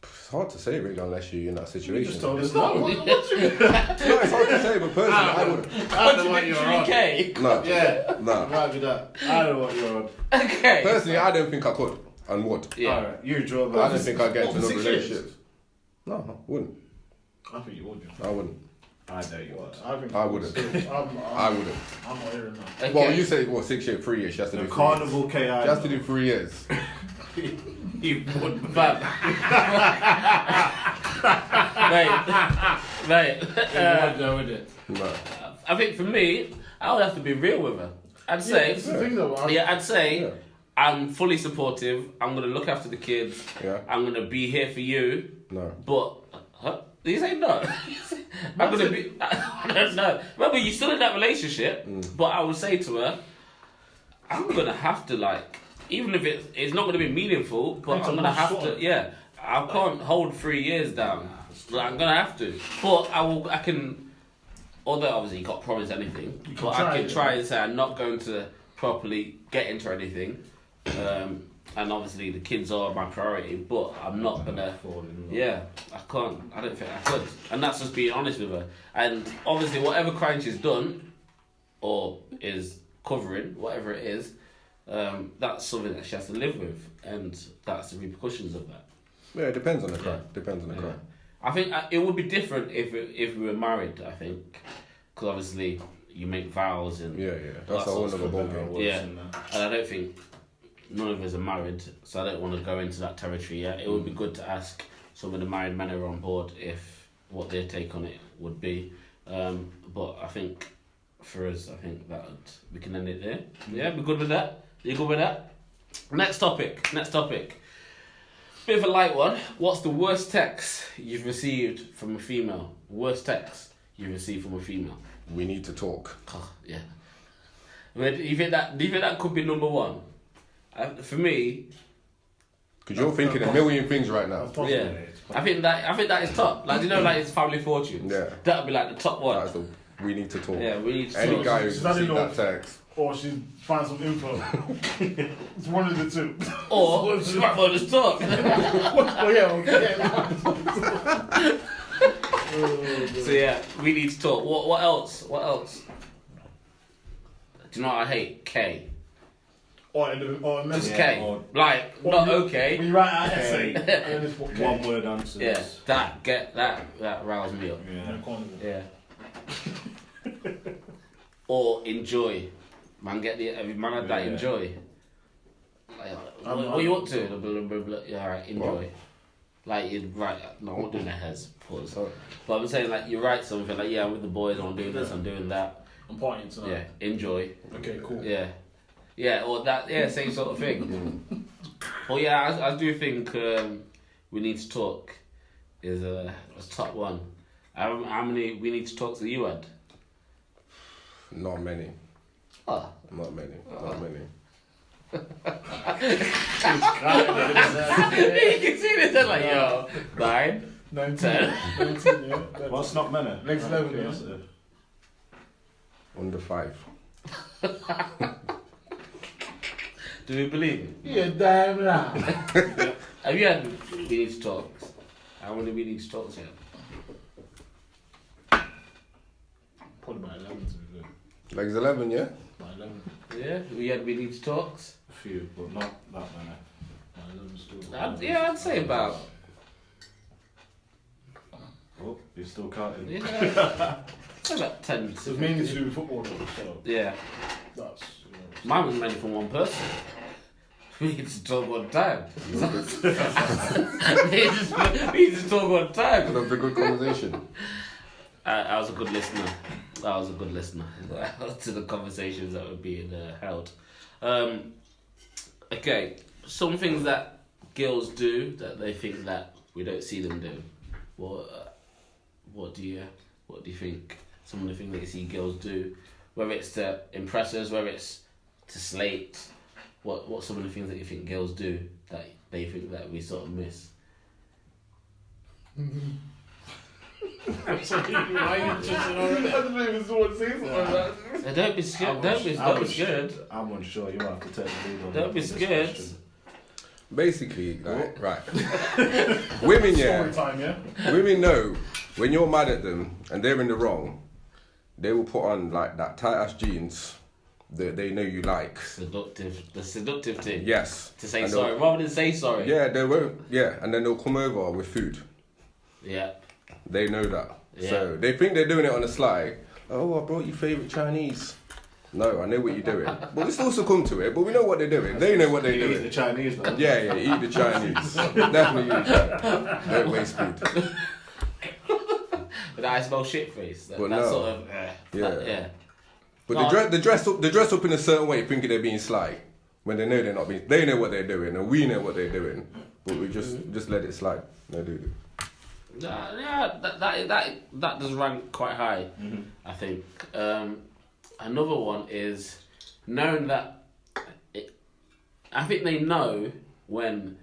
Speaker 2: It's hard to say really unless you're in that
Speaker 4: You
Speaker 2: situation.
Speaker 4: just told us
Speaker 3: It's not.
Speaker 4: no.
Speaker 3: What you
Speaker 2: No, it's hard to say, but personally, I wouldn't.
Speaker 3: I don't know what you're on.
Speaker 1: Okay.
Speaker 2: No,
Speaker 3: Yeah,
Speaker 2: no.
Speaker 3: might be that. I don't know what you're on.
Speaker 1: Okay.
Speaker 2: Personally, I don't think I could and would.
Speaker 1: Yeah.
Speaker 3: Alright, you draw
Speaker 2: I
Speaker 3: that.
Speaker 2: don't think I'd get into
Speaker 4: What, for
Speaker 2: another
Speaker 4: 6 years?
Speaker 2: relationship. No, I wouldn't.
Speaker 4: I think you would.
Speaker 2: I wouldn't.
Speaker 3: I know you would.
Speaker 4: I think
Speaker 2: I wouldn't. I wouldn't.
Speaker 4: I'm not hearing that.
Speaker 1: Okay.
Speaker 2: Well, you say 6 years, 3 years. She has to
Speaker 3: The
Speaker 2: do 3 years.
Speaker 3: Carnival KI.
Speaker 2: She has to do 3 years.
Speaker 3: You would.
Speaker 1: Fam. Mate.
Speaker 2: No.
Speaker 1: I think for me, I would have to be real with her. I'd say,
Speaker 4: It's the thing though.
Speaker 1: I'd say,
Speaker 2: Yeah.
Speaker 1: I'm fully supportive. I'm gonna look after the kids.
Speaker 2: Yeah.
Speaker 1: I'm gonna be here for you.
Speaker 2: No.
Speaker 1: But, you say no. I'm gonna be. I don't know. Remember, you're still in that relationship. But I would say to her, I'm gonna have to even if it's not gonna be meaningful, but I'm gonna have to. Yeah, I can't hold 3 years down. I'm gonna have to. But I can. Although obviously you can't promise anything, but I can try and say I'm not going to properly get into anything. And obviously the kids are my priority, but I'm not gonna. Yeah, I can't. I don't think I could. And that's just being honest with her. And obviously, whatever crime she's done, or is covering, whatever it is, that's something that she has to live with, and that's the repercussions of that.
Speaker 2: Yeah, it depends on the crime.
Speaker 1: Yeah.
Speaker 2: Depends on the crime.
Speaker 1: I think it would be different if we were married. I think, because obviously you make vows and
Speaker 2: Yeah. That's a whole other ballgame.
Speaker 1: yeah. And I don't think none of us are married, so I don't want to go into that territory yet. It would be good to ask some of the married men who are on board if what their take on it would be. But I think for us, I think that we can end it there. Yeah, we're good with that. You good with that? Next topic. Bit of a light one. What's the worst text you've received from a female? Worst text you've received from a female?
Speaker 2: We need to talk.
Speaker 1: Oh, yeah. I mean, do you think that could be number one? For me,
Speaker 2: Because you're thinking a million things right now.
Speaker 1: yeah. I think that is top. It's Family Fortunes.
Speaker 2: Yeah.
Speaker 1: That'd be the top one.
Speaker 2: That's the we need to talk.
Speaker 1: Yeah, we need to
Speaker 2: Any
Speaker 1: talk.
Speaker 2: guy who's
Speaker 4: She's had
Speaker 2: received that
Speaker 4: enough.
Speaker 2: text.
Speaker 4: Or she finds some info. It's one of the two.
Speaker 1: Or she might well just talk.
Speaker 4: Oh yeah,
Speaker 1: So yeah, we need to talk. What else? Do you know what I hate? K.
Speaker 4: Or
Speaker 1: Just
Speaker 3: Yeah,
Speaker 1: K.
Speaker 3: or-
Speaker 1: Not
Speaker 4: When
Speaker 1: okay.
Speaker 4: you write an essay, and then it's what
Speaker 3: One word answers.
Speaker 1: Yeah, that riles me up.
Speaker 3: Yeah.
Speaker 1: Yeah. Or enjoy. Man, get the man had that
Speaker 3: Yeah.
Speaker 1: enjoy. What are you up to? Blah, blah, blah. Yeah, alright, enjoy. Like you write. No, I'm not doing a has pause.
Speaker 2: Oh.
Speaker 1: But I'm saying you write something yeah, I'm with the boys. I'm doing this. I'm doing that.
Speaker 4: I'm partying tonight.
Speaker 1: Yeah, enjoy.
Speaker 4: Okay, cool.
Speaker 1: Yeah. Yeah, or that. Yeah, same sort of thing. Well, yeah, I do think we need to talk is top one. How many we need to talk to you had?
Speaker 2: Not many.
Speaker 1: Oh.
Speaker 2: Not many. Not many.
Speaker 1: You can see this, they're like, yo, 9,
Speaker 4: 19,
Speaker 1: 10.
Speaker 4: 19, yeah.
Speaker 3: What's not many?
Speaker 4: Next level, yeah.
Speaker 3: That's it.
Speaker 2: Under 5.
Speaker 1: Do we believe it?
Speaker 4: Yeah, damn right.
Speaker 1: Have you had we need to talks? How many we need to talks yet?
Speaker 4: Probably about 11 to be good.
Speaker 2: Legs 11, yeah?
Speaker 4: About 11.
Speaker 1: Yeah, we had we need to talks.
Speaker 3: A few, but not that many.
Speaker 4: About 11 still.
Speaker 1: I'd say about.
Speaker 3: Oh, you're still counting.
Speaker 1: Yeah, say about 10.
Speaker 4: It's mainly to do with football though, so
Speaker 1: Yeah,
Speaker 4: that's,
Speaker 1: mine was mainly from one person. We need to talk one time. we need to talk one time.
Speaker 2: That was a good conversation.
Speaker 1: I was a good listener. I was a good listener to the conversations that were being held. Okay, some things that girls do that they think that we don't see them do. What do you think? Some of the things that you see girls do, whether it's to impress us, whether it's to slate. What some of the things that you think girls do that they think that we sort of miss?
Speaker 4: Absolutely, why are you interested already? I don't even want to say something like that.
Speaker 1: Don't be scared. Don't be scared.
Speaker 3: I'm unsure. You might have to take the lead on
Speaker 1: Don't be
Speaker 3: this
Speaker 1: scared.
Speaker 3: question.
Speaker 2: Basically, like, right. Women, yeah.
Speaker 4: Story time, yeah?
Speaker 2: Women know when you're mad at them and they're in the wrong, they will put on like that tight ass jeans that they know you like.
Speaker 1: The seductive thing.
Speaker 2: Yes.
Speaker 1: To say
Speaker 2: And
Speaker 1: sorry rather than say sorry.
Speaker 2: Yeah, they won't. Yeah, and then they'll come over with food.
Speaker 1: Yeah.
Speaker 2: They know that.
Speaker 1: Yeah.
Speaker 2: So they think they're doing it on the sly. Oh, I brought you favourite Chinese. No, I know what you're doing. But we still succumb to it, but we know what they're doing. They know what they're
Speaker 3: You eat the
Speaker 2: doing.
Speaker 3: Chinese though.
Speaker 2: Yeah, eat the Chinese. Definitely eat that. Don't waste food.
Speaker 1: With the I smell shit face. That
Speaker 2: But no.
Speaker 1: sort of
Speaker 2: Yeah. But
Speaker 1: No,
Speaker 2: they dress up in a certain way, thinking they're being sly, when they know they're not being. They know what they're doing, and we know what they're doing, but we just let it slide. No, do.
Speaker 1: That does rank quite high. I think. Another one is knowing that. I think they know when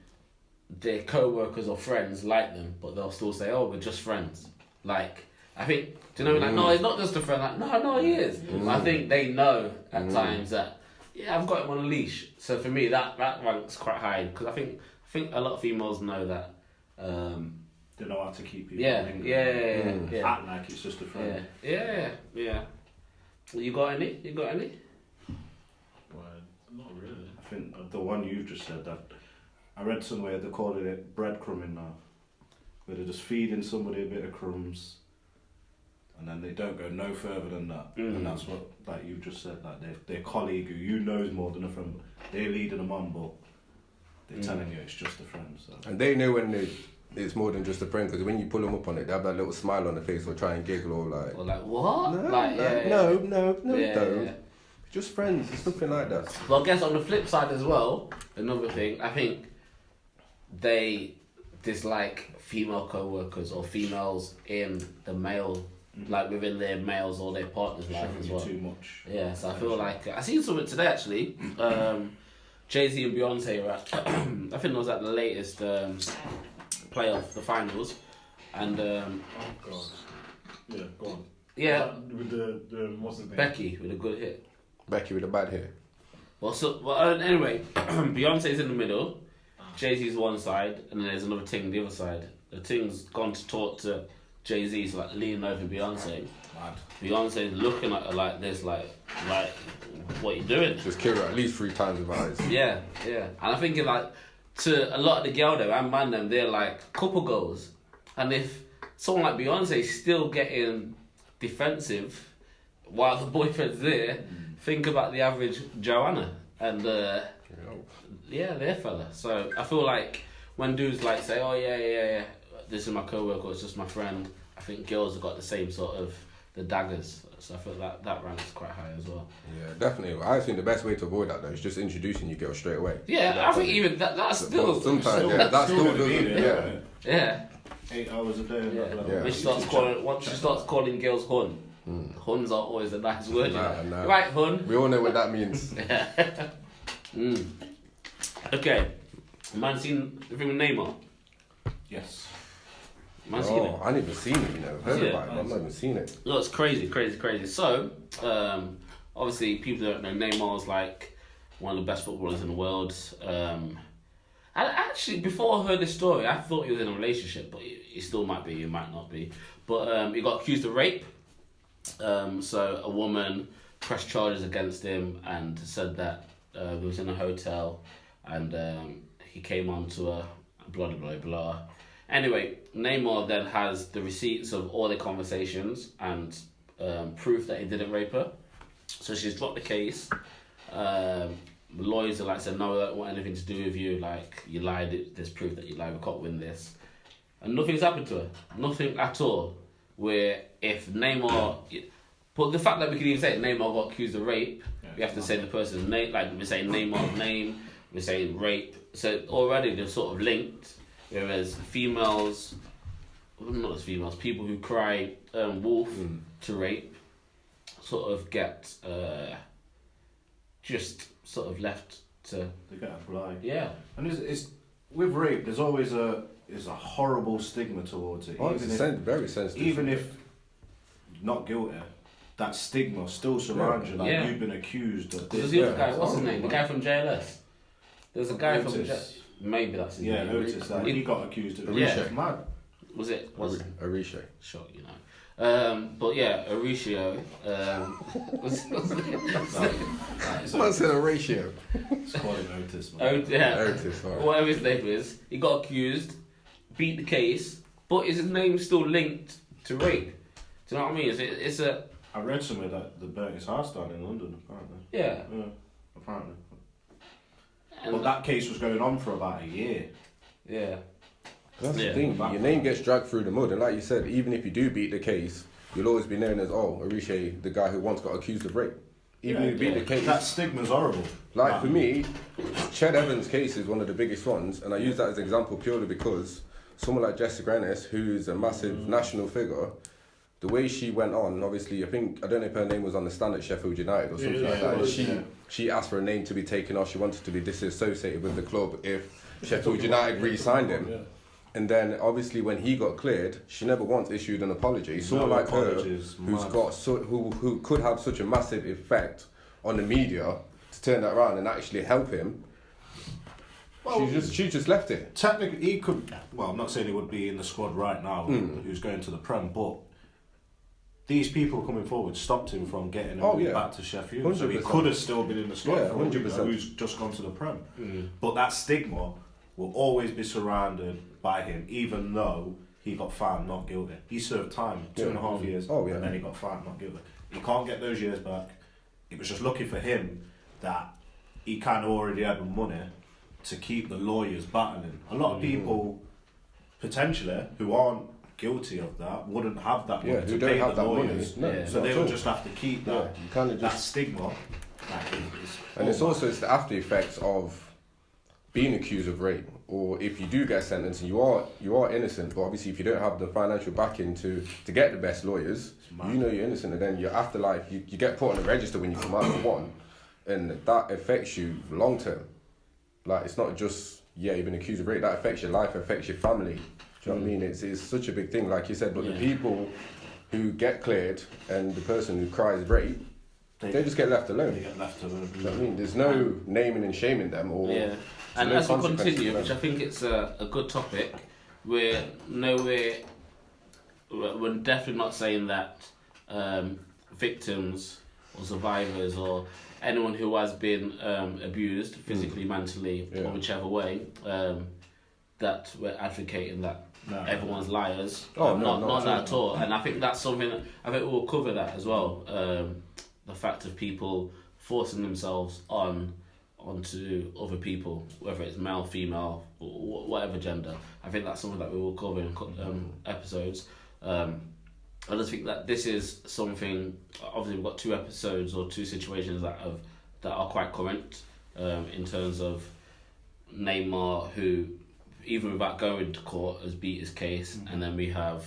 Speaker 1: their co-workers or friends like them, but they'll still say, "Oh, we're just friends." Like, I think, do you know, like, no, he's not just a friend. Like, no, he is. I think they know at times that, yeah, I've got him on a leash. So for me, that ranks quite high because I think a lot of females know that.
Speaker 3: They know how to keep you.
Speaker 1: Yeah.
Speaker 3: Act like it's just a friend.
Speaker 1: Yeah. You got any?
Speaker 4: Well, not really.
Speaker 3: I think the one you've just said, that I read somewhere they're calling it breadcrumbing now, where they're just feeding somebody a bit of crumbs, and then they don't go no further than that. And that's what, like you've just said, like their colleague who you know is more than a friend, they're leading them on, but they're telling you it's just a friend. So.
Speaker 2: And they know when it's more than just a friend, because when you pull them up on it, they have that little smile on their face or try and giggle or like.
Speaker 1: Or like what?
Speaker 2: No,
Speaker 1: like,
Speaker 2: no,
Speaker 1: Yeah,
Speaker 2: don't.
Speaker 1: yeah.
Speaker 2: Just friends. It's nothing like that.
Speaker 1: Well, I guess on the flip side as well, another thing, I think they dislike female co-workers or females in the male, like within their males or their partners' life as well.
Speaker 3: Too much.
Speaker 1: Yeah, so I feel like I seen something today actually. Jay-Z and Beyonce were at, I think it was at the latest playoff, the finals, and
Speaker 4: Oh god. Yeah, go on.
Speaker 1: yeah,
Speaker 4: With the what's his name?
Speaker 1: Becky with a good hit.
Speaker 2: Becky with a bad hair.
Speaker 1: Well, anyway, Beyonce's in the middle, Jay-Z's one side, and then there's another ting the other side. The ting's gone to talk to Jay-Z, so like leaning over Beyonce.
Speaker 3: Mad.
Speaker 1: Beyonce's looking at her like this, like what you doing?
Speaker 2: Just kill her at least 3 times with eyes.
Speaker 1: Yeah. And I'm thinking like, to a lot of the girl though, and man them, they're like couple goals. And if someone like Beyonce's still getting defensive while the boyfriend's there, think about the average Joanna and their fella. So I feel like when dudes like say, oh yeah, this is my co-worker, it's just my friend, I think girls have got the same sort of the daggers. So I feel that ranks quite high as well.
Speaker 2: Yeah, definitely. I think the best way to avoid that though is just introducing your girl straight away.
Speaker 1: Yeah, I think even that's still
Speaker 2: But sometimes,
Speaker 1: still-
Speaker 2: yeah, that still
Speaker 3: gonna be
Speaker 2: doesn't.
Speaker 3: there,
Speaker 2: Yeah.
Speaker 3: right?
Speaker 1: yeah.
Speaker 3: 8 hours a day. And
Speaker 1: Yeah.
Speaker 3: that,
Speaker 2: Yeah.
Speaker 1: When she starts calling, once she starts calling girls hun, huns are always a nice word. You know?
Speaker 2: Nah.
Speaker 1: Right, hun.
Speaker 2: We all know what that means.
Speaker 1: Okay. Man seen the thing with Neymar?
Speaker 3: Yes.
Speaker 1: Man seen it?
Speaker 2: I ain't even seen it, you know. Heard
Speaker 1: Yeah.
Speaker 2: about it, but I've not even seen it.
Speaker 1: No, it's crazy. So, obviously, people don't know Neymar's like one of the best footballers in the world. And actually, before I heard this story, I thought he was in a relationship, but he still might be, he might not be. But he got accused of rape. So a woman pressed charges against him and said that he was in a hotel and he came on to a blah blah blah. Anyway, Neymar then has the receipts of all the conversations and proof that he didn't rape her. So she's dropped the case. The lawyers are like, said, no, I don't want anything to do with you. Like, you lied. There's proof that you lied. We can't win this. And nothing's happened to her. Nothing at all. Where if Neymar... But the fact that we can even say Neymar got accused of rape, we have to say the person's name. Like, we say Neymar's name. We say rape. So already they're sort of linked. Whereas females... Not as females. People who cry wolf to rape sort of get... just sort of left to...
Speaker 3: They get applied.
Speaker 1: Yeah.
Speaker 3: And it's with rape, there's always a horrible stigma towards it.
Speaker 2: Oh, it's very sensitive.
Speaker 3: Even if not guilty, that stigma still surrounds you. Like,
Speaker 1: Yeah.
Speaker 3: you've been accused of
Speaker 1: There's
Speaker 3: this.
Speaker 1: the other guy, what's his name? The guy from JLS. There's a guy from...
Speaker 3: Otis.
Speaker 1: Maybe that's his
Speaker 3: Yeah,
Speaker 1: name.
Speaker 3: Otis. Like, he got accused of it.
Speaker 1: Yeah.
Speaker 3: It's mad.
Speaker 1: Was it?
Speaker 2: Arisha.
Speaker 1: Sure, you know. But yeah, Mauricio.
Speaker 2: What's a ratio?
Speaker 3: Let's call him Otis, man.
Speaker 1: Oh, yeah.
Speaker 2: Otis, alright.
Speaker 1: Whatever his name is, he got accused, beat the case, but is his name still linked to rape? Do you know what I mean? It's a...
Speaker 3: I read somewhere that they burnt his house down in London, apparently.
Speaker 1: Yeah.
Speaker 3: Yeah, apparently.
Speaker 1: And
Speaker 3: But that case was going on for about a year.
Speaker 1: Yeah.
Speaker 2: That's
Speaker 1: Yeah.
Speaker 2: the thing. Your name gets dragged through the mud, and like you said, even if you do beat the case, you'll always be known as Arisha, the guy who once got accused of rape. Even if you beat the case.
Speaker 3: That stigma's horrible.
Speaker 2: Like for me, Ched Evans' case is one of the biggest ones, and I use that as an example purely because someone like Jessica Ennis, who's a massive national figure, the way she went on, obviously, I don't know if her name was on the stand at Sheffield United or something like that. And she asked for a name to be taken off. She wanted to be disassociated with the club if Sheffield United re-signed him.
Speaker 4: Yeah.
Speaker 2: And then obviously when he got cleared, she never once issued an apology. Someone like her, who could have such a massive effect on the media to turn that around and actually help him,
Speaker 3: Well,
Speaker 2: she just left it.
Speaker 3: technically, he could. Well, I'm not saying he would be in the squad right now, who's going to the Prem, but these people coming forward stopped him from getting him back to Sheffield. So he
Speaker 2: 100%.
Speaker 3: could have still been in the squad
Speaker 2: Yeah,
Speaker 3: for all we know,
Speaker 2: 100%.
Speaker 3: who's just gone to the Prem. But that stigma will always be surrounded by him, even though he got found not guilty. He served time, 2.5 years, and then he got found not guilty. He can't get those years back. It was just lucky for him that he kind of already had the money to keep the lawyers battling. A lot of people, potentially, who aren't guilty of that, wouldn't have that money
Speaker 2: Yeah,
Speaker 3: to
Speaker 2: who
Speaker 3: pay
Speaker 2: don't
Speaker 3: the
Speaker 2: have that money.
Speaker 3: lawyers.
Speaker 2: No,
Speaker 3: So
Speaker 2: not
Speaker 3: they
Speaker 2: at
Speaker 3: will
Speaker 2: all.
Speaker 3: just have to keep
Speaker 2: Yeah,
Speaker 3: that,
Speaker 2: you kind of
Speaker 3: that
Speaker 2: just...
Speaker 3: stigma.
Speaker 2: And it's the after effects of being accused of rape, or if you do get sentenced and you are innocent, but obviously if you don't have the financial backing to get the best lawyers, you know you're innocent, and then your afterlife, you get put on the register when you come out for one, and that affects you long term. Like, it's not just, you've been accused of rape, that affects your life, affects your family. Do you know what I mean? It's such a big thing, like you said, but the people who get cleared and the person who cries rape, they just get left alone.
Speaker 3: They get left alone.
Speaker 2: Do you know what I mean? There's no naming and shaming them, or
Speaker 1: and
Speaker 2: no
Speaker 1: as we
Speaker 2: consequences
Speaker 1: continue,
Speaker 2: for
Speaker 1: which I
Speaker 2: them.
Speaker 1: think it's a good topic, we're definitely not saying that victims or survivors or anyone who has been abused physically, mentally, or whichever way, that we're advocating that everyone's liars. Not that at all. And I think that's something that, I think we'll cover that as well. The fact of people forcing themselves onto other people, whether it's male, female, or whatever gender. I think that's something that we will cover in episodes. I just think that this is something. Obviously, we've got 2 episodes or 2 situations that are quite current in terms of Neymar, who even without going to court, has beat his case. And then we have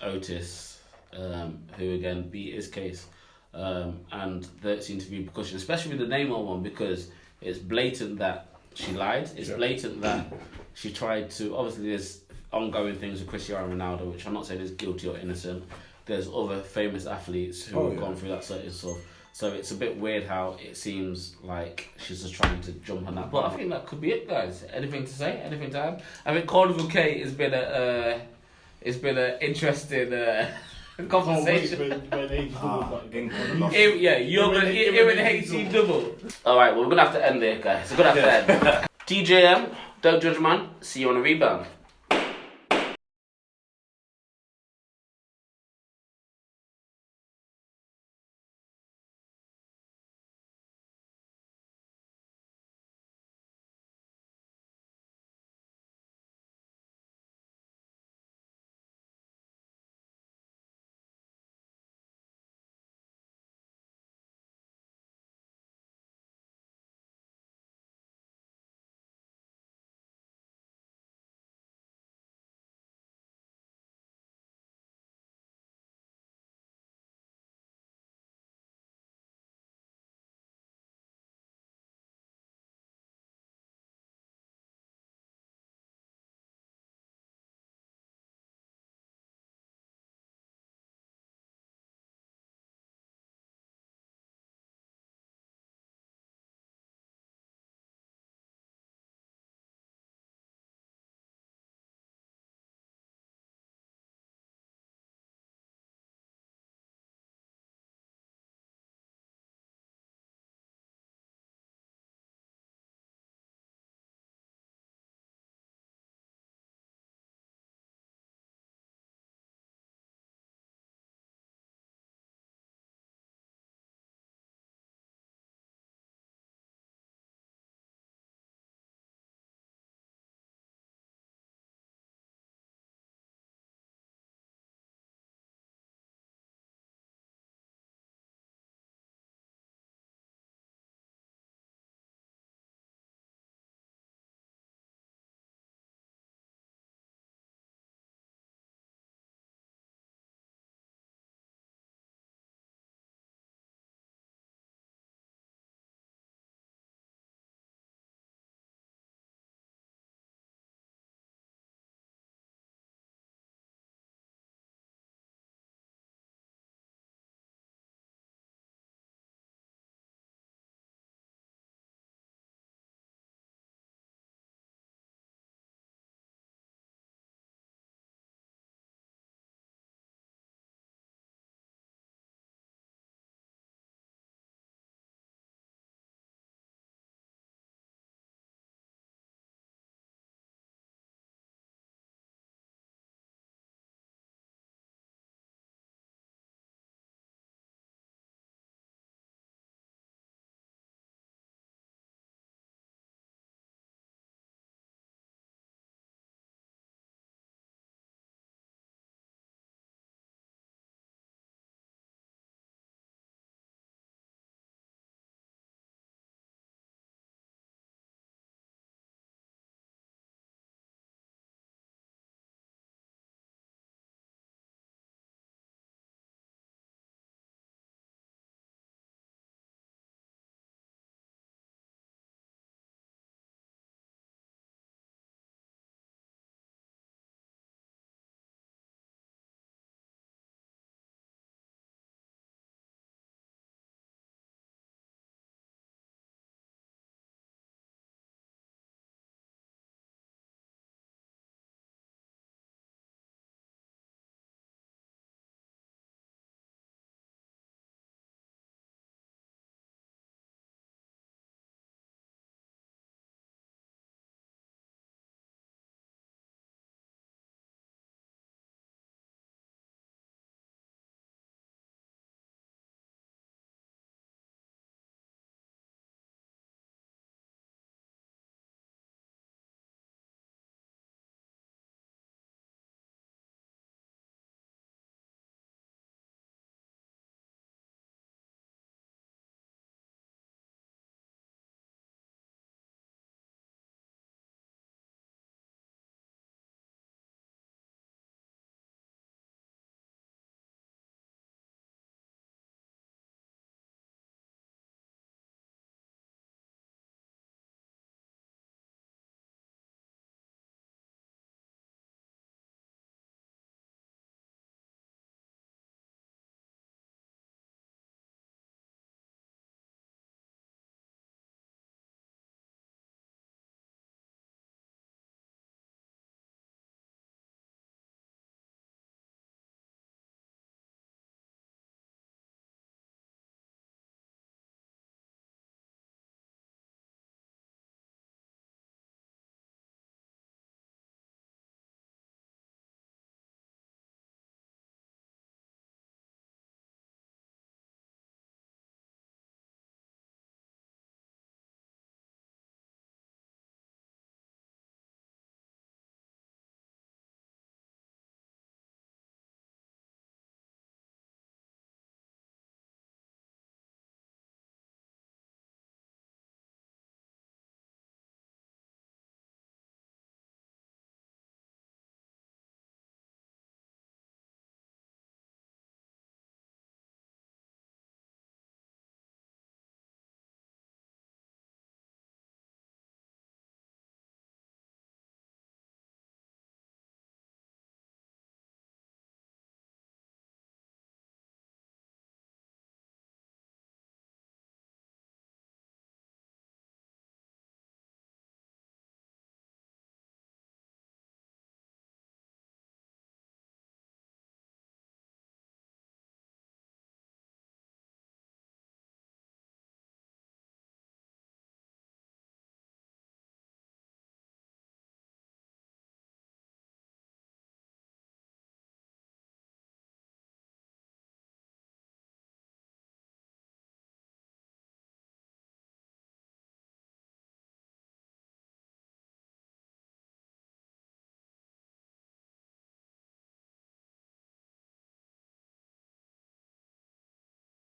Speaker 1: Otis, who again beat his case. And that seemed to be precaution, especially with the Neymar one, because it's blatant that she lied. It's blatant that she tried to. Obviously, there's ongoing things with Cristiano Ronaldo, which I'm not saying is guilty or innocent. There's other famous athletes who have gone through that sort of stuff. So it's a bit weird how it seems like she's just trying to jump on that. But I think that could be it, guys. Anything to say? Anything to add? I think Carnival K has been an interesting conversation. You're gonna hit the HC double. All right, well, we're gonna have to end there, guys. We're gonna have to end. DJM, don't judge, man. See you on the rebound.